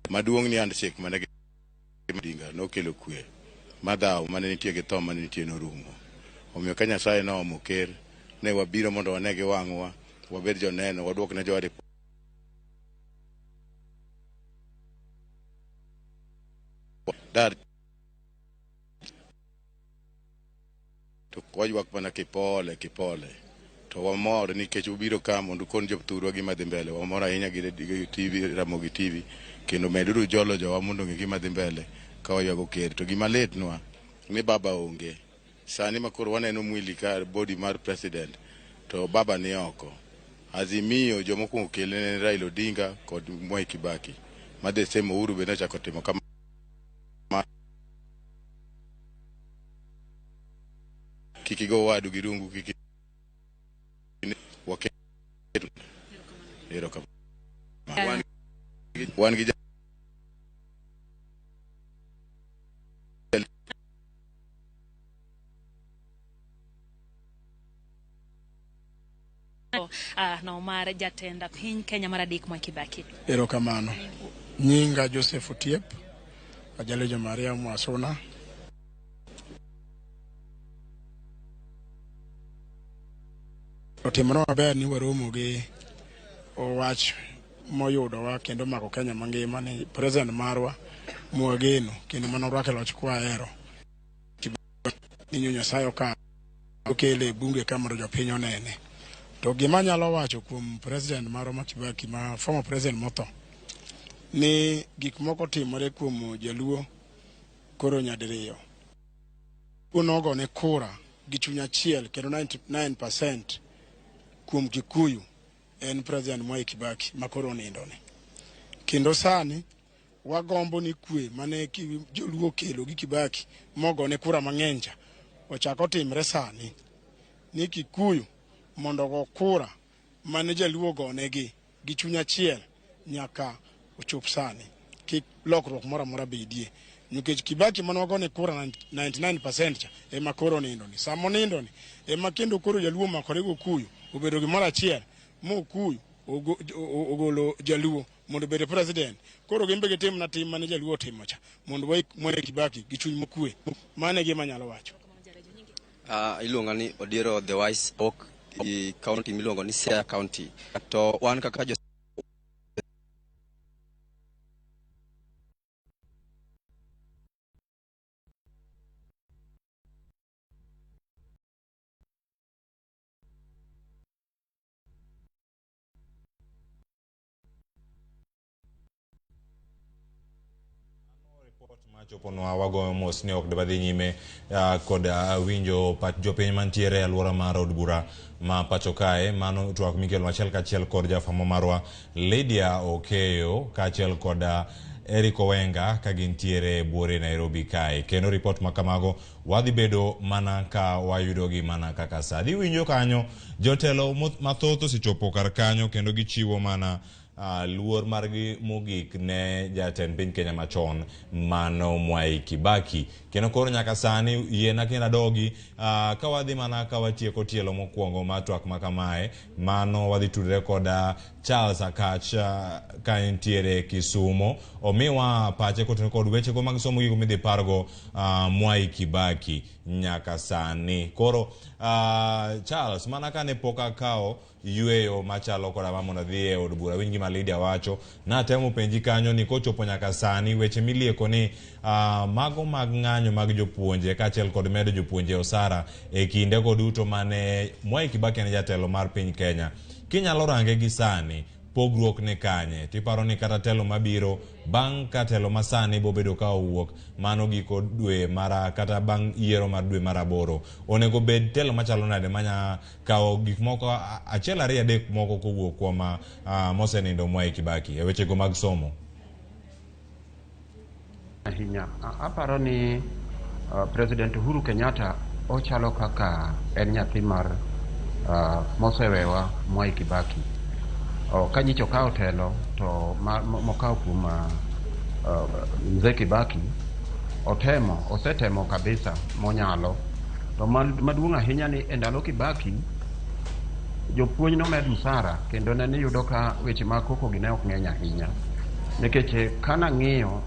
Maduong' ni handshake mane dinga nokelo kwe madhaw mane nitie gi tho mane nitie norumo. Omiyo ka Nyasaye noomo ker ne wabiro mondo wane gi wang'wa, wabed joneno, waduok ne jowadi dar to waywak mana kipole to wamor nikech ubiro ka mondo kon jopthurwa gima dhi mbele. Wamor ahinya gi TV, Ramogi TV, kendo meduru jolo jowa mondo ng'i gima dhi mbele ka waywago ker. To gima litnwa ni baba onge sani makoro waneno mwili ka body mar president to baba ni oko. Azimio jomokwongo kelene Raila Odinga kod Mwai Kibaki madhe semo Uhuru bende chako timo kama kikigo wadu girungu kiki waketu erokamano wan gi no mar jatenda piny Kenya mar adek Mwai Kibaki. Erokamano. Nyinga Joseph Otiep, ajalejo Maria Mwasuna. Otimore maber ni waromo gi wach moyudowa kendo mako Kenya mangima ni president marwa Mwageno kendo mano rwake loch kwa ero ninyo Nyasaye ka okele bunge kama jopiny onene. To gima nyalo wacho kuom president marwa Kibaki ma former president motho ni gik moko timore kuom jaluo koro nyadiriyo. Unogo ne kura gi chuny achiel kendo 99% kuom Kikuyu en president Mwai Kibaki makoro nindo ni. Kendo sani wagombo ni kwe mane joluo kelo gi Kibaki mogo ne kura mang'enja ochako timre sani ni Kikuyu mondo go kura mane jaluo gonegi gi chuny achiel nyaka ochop sani kik lokruok moro amora bedie nikech Kibaki mane wagone kura 99% cha ema koro nindoni samo nindoni ema kendo koro jaluo makore go kuyu obedo gimoro achiel mo kuyu ogolo jaluo mondo bede president koro gimbe gitim na tim mane jaluo timo cha mondo wai mwene Kibaki gi chuny mokue mane gima nyalo wacho. Iluonga ni Odiero the Wise Oak i county miluongo ni Siaya County to wan kaka choponwa wagoyo mos ni ok dibadhi nyime kod winjo pat jopiny mantiere alwora mar od bura ma pacho kae mano twak mikelo achiel kachiel kod jafamo marwa Lydia Okeyo kachiel kod Eric Owenga ka gintiere buore Nairobi kae kendo report makamago wadhi bedo mana ka wayudogi mana kaka sa di winjo kanyo jotelo mathoth osechopo kar kanyo kendo gichiwo mana luor margi mogik ne jatend piny Kenya machon mano Mwai Kibaki kendo koro nyaka sani yiena kenda dogi ka wadhi mana ka watieko tielo mokwongo matwak makamae mano wadhi tudre kod Charles Akach ka entiere Kisumo omiwa pache kotenore kod weche go mag somo gigo midhi pargo Mwai Kibaki nyaka sani koro Charles mana kane poka kao yueyo machalo koda mamondo dhi e od bura winji ma Lydia wacho na temo penji kanyo ni kochopo nyaka sani weche milieko ni mago mag ng'anyo mag jopuonje kachiel kod medo jopuonje osara e kinde go duto mane Mwai Kibaki ne jatelo mar piny Kenya kinyalo range gi sani pogruok ne kanye tiparo ni kata telo mabiro bang' ka telo masani bobedo ka owuok mano giko dwe mara kata bang' yiero mar dwe mar 8 onego bed telo machalo nade manya kao gik moko achiel ariyo adek moko kowuok kuom mosenindo Mwai Kibaki e weche go mag somo ahinya aparo ni President Uhuru Kenyatta ochalo kaka en nyathi mar mosewewa Mwai Kibaki kanyicho kao telo to mokao kuom mzee Kibaki osetemo kabisa monyalo to maduong' ahinya ni endalo Kibaki jopuonj nomed msara kendo ne yudo ka weche mag koko gi ne ok ng'eny ahinya nikech kana ng'iyo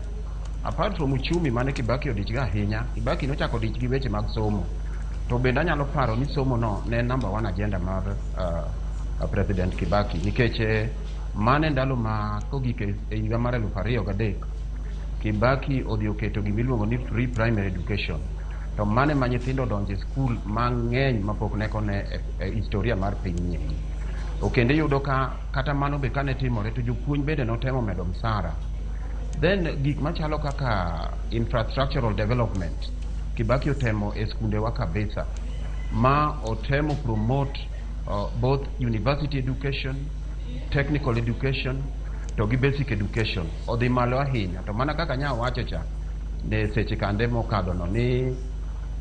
apart from uchumi mane Kibaki odichga ahinya Kibaki nochako odich gi weche mag somo to bende anyalo paro ni somo no ne number 1 agenda mar President Kibaki nikech mane ndalo ma kogik e higa mar 2003 Kibaki odhi oketo gimiluongo ni free primary education to mane ma nyithindo donje skul mang'eny mapok ne kone historia mar piny okende yudo ka kata mano be kane timore to jopuonj bende notemo medo msara then gik machalo kaka infrastructural development Kibaki otemo e skunde wa kabisa ma otemo promote both university education, technical education, to gi basic education. Odhi malo ahinya to mana kaka nya wacho cha ne seche kande mokadho no ni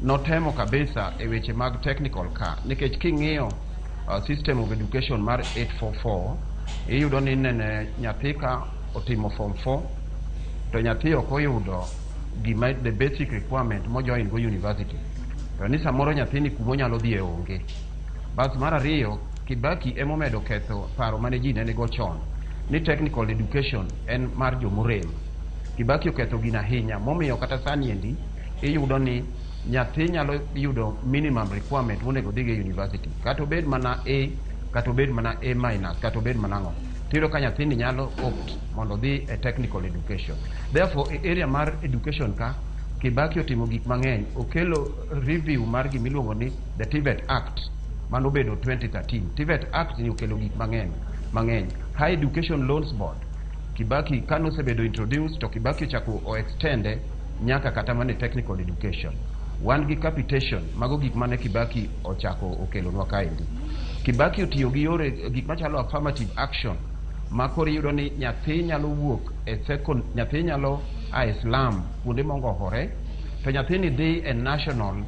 notemo kabisa e weche mag technical ka nikech king'iyo system of education mar 844 iyudo ni nene nyathi ka otimo form 4 to nyathi ok oyudo gima the basic requirement mojoin go university to ni samoro nyathini kumo nyalo dhi e onge bas mar ariyo Kibaki emomedo ketho paro mane ji nene go chon ni technical education en mar jomorem Kibaki oketho gina ahinya momiyo kata sani endi iyudo ni nyathi nyalo yudo minimum requirement monego dhi e university kata obed mana A kata obed mana A- kata obed mana ng'o tiro ka nyathini nyalo opt mondo dhi e technical education therefore e area mar education ka Kibaki otimo gik mang'eny okelo review mar gimiluongo ni the TVET Act mano bedo 2013 TVET Act ni okelo gik mang'eny High Education Loans Board Kibaki kano sebedo introduced to Kibaki ochako o extend nyaka kata mane technical education wan gi capitation mago gik mane Kibaki ochako okelo nwa kaendi Kibaki otiyo gi yore gik machalo affirmative action makoro yudo ni nyathi nyalo wuok e second nyathi nyalo a Islam kuonde mongohore to nyathini dhi e national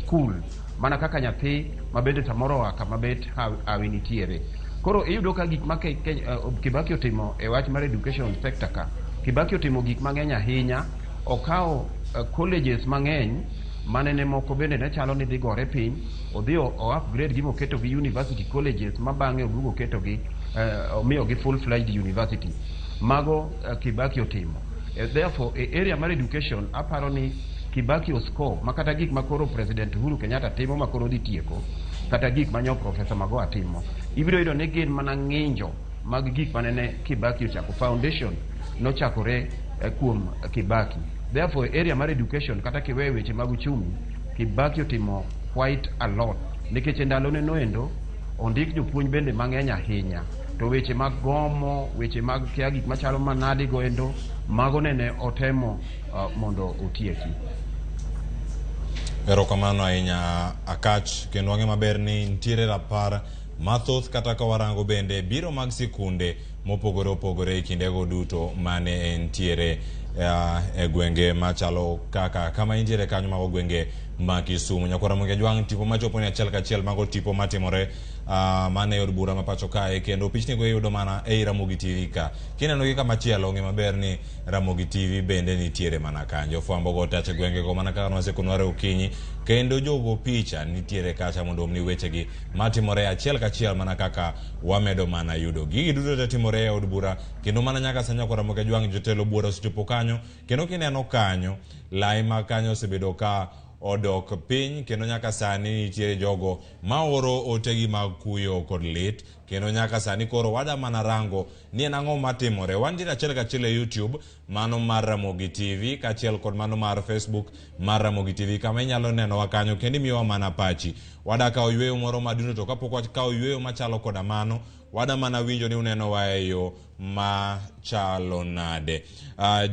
school mana kaka nyathi mabende samoro waka mabet hawi nitiere Koro iyudo ka gik ma Kibaki otimo e wach mar education sector ka. Kibaki otimo gik mang'eny ahinya, okawo colleges mang'eny manene moko bende ne chalo ni dhi gore piny, odhi o upgrade gi moketo gi university colleges ma bang'e oduogo keto gi omiyo gi full fledged university. Mago Kibaki otimo. Therefore e area mar education aparo ni Kibaki oscore makata gik makoro President Uhuru Kenyatta timo makoro dhi tieko, kata gik manyo Professor Magoha timo, ibiro yudo ni gin mana ng'injo mag gik manene Kibaki ochako. Foundation nochakore kuom Kibaki. Therefore area mar education kata kiwewe weche mag uchumi, Kibaki otimo quite a lot, nikech ndalone noendo ondik jopuonj bende mang'eny ahinya, to weche mag gomo, weche mag kia gik machalo manadi goendo, mago nene otemo mondo otieki. Erokamano ahinya Akach, kendo wang'e maber ni nitiere rapar mathoth kata ka warango bende biro mag sikunde mopogore opogore e kindego duto mane entiere e gwenge machalo kaka kama intiere kanyo mago gwenge ma Kisumu. Nyakwara Ramogi Ajwang' tipo machopo ni achiel kachiel mago tipo matimore mane od bura ma pacho kae, kendo pichni go yudo mana ei Ramogi TV ka. Kineno gi kama chielo ong'e maber ni Ramogi TV bende nitiere mana kanyo. Fwambo go tache gwenge go mana kaka nwasekunware okinyi, kendo jogo picha nitiere kacha mondo omni weche gi matimore achiel kachiel mana kaka wamedo mana yudo. Gigi duto te timore e od bura, kendo mana nyaka sa Nyakwara Ramogi Ajwang' jotelo bura osechopo kanyo, kendo kineno kanyo lai ma kanyo osebedo ka odok piny, kendo nyaka sani nitiere jogo ma oro otegi mag kuyo kod lit, kendo nyaka sani koro wada mana rango ni en ang'o matimore. Wantiere achiel kachiel e YouTube mano mar Ramogi TV, kachiel kod mano mar Facebook mar Ramogi TV, kama inyalo neno wa kanyo kendo imiyowa mana pachi. Wada kao yweyo moro madundo, to kapok wakao yweyo machalo koda mano, wada mana winjo ni uneno wa e yo machalo nade.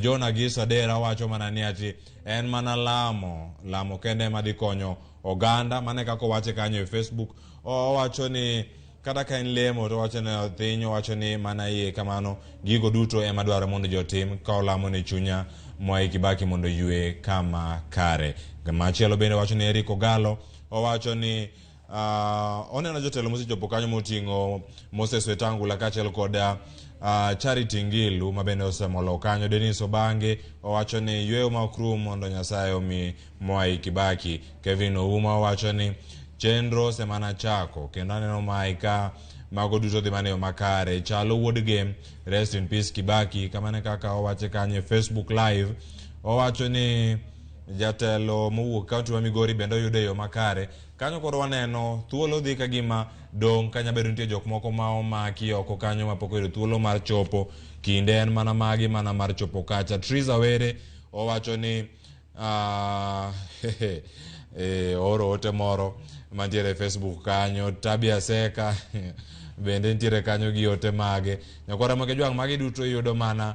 John Agisa Dera wacho mana ni ati en mana lamo kende ma dhi konyo oganda, mane kako wache kanyo e Facebook. Wacho ni kata ka en lemo to wacho ni othinyo, wacho ni mana iye kamano gigo duto ema dwaro mondo jotim ka olamo ne chunya Mwai Kibaki mondo ywe kama kare. Machielo bende wacho ni Eric Ogalo owacho ni oneno jotelo mosechopo kanyo moting'o Moses Wetangula kachiel kod Charity Ngilu mabende osemolo kanyo. Dennis Obange owacho ni yweyo ma ok rum mondo Nyasaye omi Mwai Kibaki. Kevin Ouma owacho ni chenro semana chako, kendo aneno mai ka mago duto dhi mane makare. Chalo wuod game rest in peace Kibaki, kamane kaka owache kanyo Facebook live, owacho ni jatelo mowuok kaunti ma Migori bende oyudo yo makare. Kanyo koro waneno thuolo dhi ka gima dong' kanya bedo nitie jok moko ma omaki oko kanyo ma pok oyudo thuolo mar chopo, kinde en mana magi mana mar chopo kacha. Triza Were owacho ni oro ote moro mantiere Facebook kanyo. Tabia Seka bende nitiere kanyo gi ote mage. Nyakwara Ramogi Ajwang' magi duto yudo mana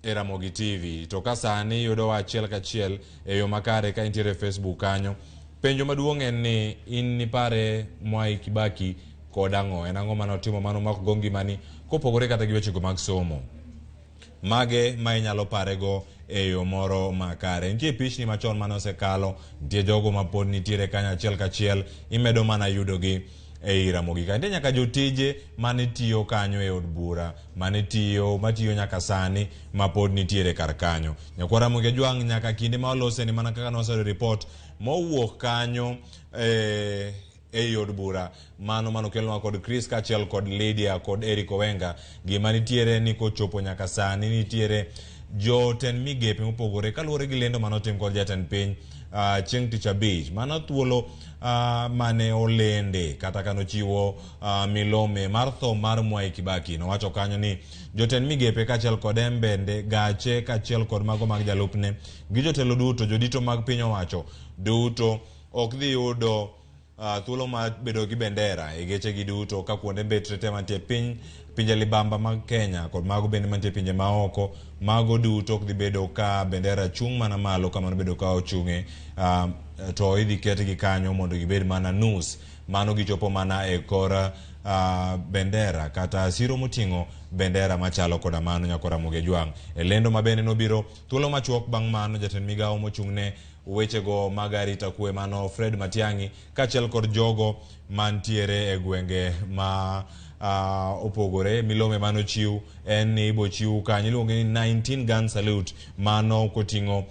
e Ramogi TV, to ka sani yudo wa achiel kachiel e yo makare ka nitiere Facebook kanyo. Penjo maduong' en ni in nipare Mwai Kibaki kod ang'o, en ang'o manotimo mano mak gongi mani kopogore kata gi wechego mag somo mage ma inyalo parego e yo moro makare. Nitie pichni machon mane osekalo, nitie jogo ma pod nitiere kanyo achiel kachiel, imedo mana yudogi e Ramogi ka. Nitie nyaka jotije mane tiyo kanyo e od bura, matiyo nyaka sani ma pod nitiere kar kanyo. Nyakwara Ramogi Ajwang' nyaka kinde ma olose ni mana kaka noseyudo report mowuok kanyo e od bura mano kelonwa kod Chris kachiel kod Lydia kod Eric Owenga. Gima nitiere ni kochopo nyaka sani nitiere jotend migepe mopogore kaluwore gi lendo manotim kod jatend piny chieng' tich abich, mano thuolo mane olende kata kanochiwo milome mar tho mar Mwai Kibaki. Nowacho kanyo ni jotend migepe kachiel kod embende gache kachiel kod mago mag jalupne gi jotelo duto, jodito mag piny owacho duto ok dhi yudo thuolo mar bedo gi bendera e geche gi duto ka kuonde mbetre te mantie pinje libamba mag Kenya kod mago bende mantie pinje maoko. Mago duto ok dhi bedo ka bendera chung' mana malo kamano bedo ka ochung'e, to idhi ketgi kanyo mondo gibed mana nus, mano gichopo mana e kor bendera kata siro moting'o bendera machalo koda mano. Nyakwara Ramogi Ajwang' e lendo ma bende nobiro thuolo machuok bang' mano, jatend migawo mochung'ne wechego magari takue mano Fred Matiang'i kachiel kod jogo mantiere e gwenge ma opogore. Milome mano chiu en ni ibo chiu kanyo iluonge ni 19 gun salute mano koting'o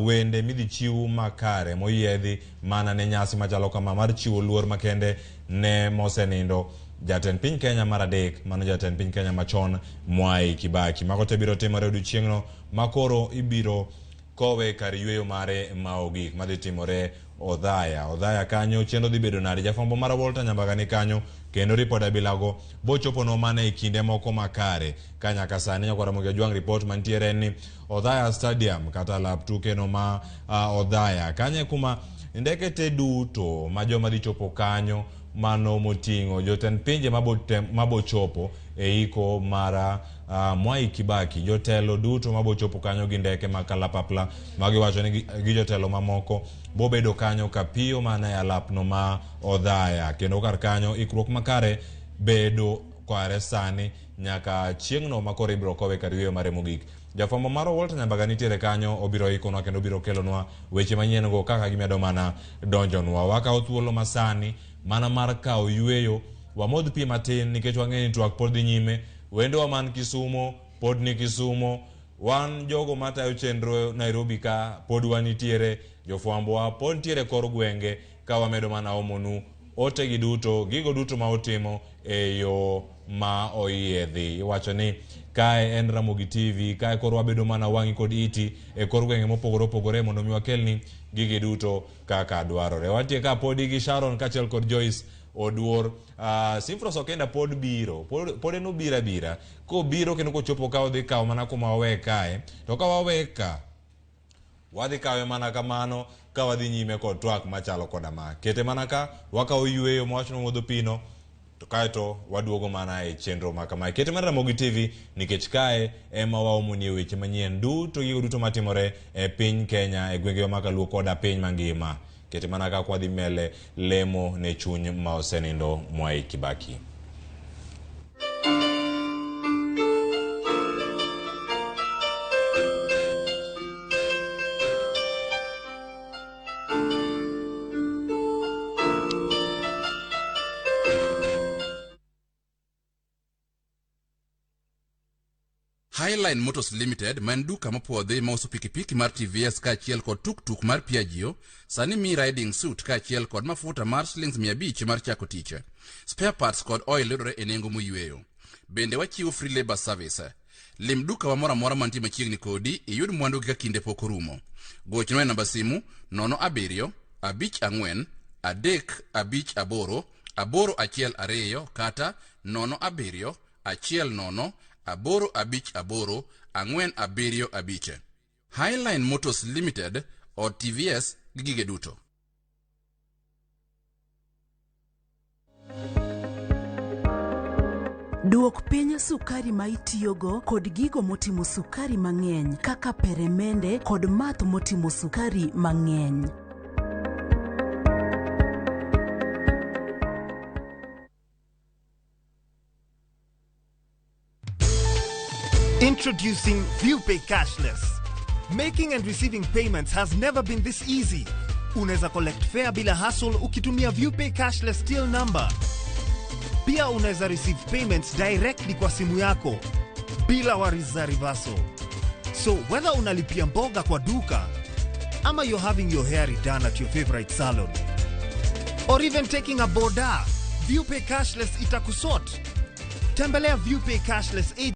wende midhi chiu makare moyiedhi mana ne nyasi machalo kama mar chiwo luor makende ne mosenindo jatend piny Kenya mar adek, mano jatend piny Kenya machon Mwai Kibaki. Mago te biro timore odiochieng'no makoro ibiro kowe kar yweyo mare maogik madhi timore Odhaya kanyo chenro dhi bedo nade. Jafwambo mar Volta Nyambaga ni kanyo kendo ripod abilago bochopono mana e kinde moko makare ka nyaka sani nyakwara Ramogi Ojwang' report mantiere ni Odhaya Stadium kata lap tukeno ma Odhaya kanye kuma ndeke te duto ma joma dhi chopo kanyo mano moting'o jotend pinje mabochopo e iko mara Mwai Kibaki, jotelo duto mabochopo kanyo gi ndeke makalapapla magiwacho ni gi jotelo mamoko bobedo kanyo kapiyo mana e alapno ma Odhaya kendo kar kanyo ikruok makare bedo kware sani nyaka chieng'no makoro ibiro kowe kar yweyo mare mogik. Jafwambo mar Walter Nyambaga nitiere kanyo obiro ikonwa kendo obiro kelonwa weche manyien go kaka gimedo mana donjonwa. Wakawo thuolo masani mana mar kawo yweyo wamodh pi matin nikech wang'eni twak pod dhi nyime. Wendowa man Kisumo pod ni Kisumo, wan jogo matayo chenro Nairobi ka pod wanitiere, jofwambowa pod nitiere kor gwenge ka wamedo mana omonu ote gi duto gigo duto ma otimo e yo ma oyiedhi. Iwacho ni kae en Ramogi TV, kae koro wabedo mana wang'i kod iti e kor gwenge mopogore opogore mondo mi wakelni gigi duto kaka dwarore. Watie ka podi gi Sharon kachiel kod Joyce Oduor. Simfros Okenda pod biro, pod eno bira ko biro kendo kochopo ka odhi kawo mana kuma wawe kae, to ka wawe ka wadhi kawe mana kamano ka wadhi nyime kod twak machalo koda ma kete mana ka wakawo yweyo mawachno modho pino to kaeto waduogo mana e chenro makama kete mana Ramogi TV nikech kae ema waomonie weche manyien duto gigo duto matimore e piny Kenya e gwenge makaluo koda piny mangima. Kete mana ka kwadhi mele lemo ne chuny ma osenindo Mwai Kibaki. Highline Motors Limited man duka mopodhi mauso pikipiki mar TVS ka achiel kod tuk mar Piaggio sani mi riding suit ka achiel kod mafuta mar shillings 500 mar chako tich. Spare parts kod oil yudore e nengo moyweyo. Bende wachiwo free labor service. Lim duka wa mora mora mantie machiegni kodi iyud mwandu ka kinde pok orumo. Gochno e namba simu 07 54 358 812 kata 07 10 858 475. Highline Motors Limited or TVS gigige duto. Duok piny sukari ma itiyogo kod gigo motimo sukari mang'eny kaka peremende kod math motimo sukari mang'eny. Introducing ViewPay Cashless. Making and receiving payments has never been this easy. Unaweza collect fare bila hassle ukitumia ViewPay Cashless till number. Pia unaweza receive payments directly kwa simu yako bila worries za reversal. So whether unalipia mboga kwa duka ama you're having your hair redone at your favorite salon or even taking a boda, ViewPay Cashless itakusort. Tembelea ViewPay Cashless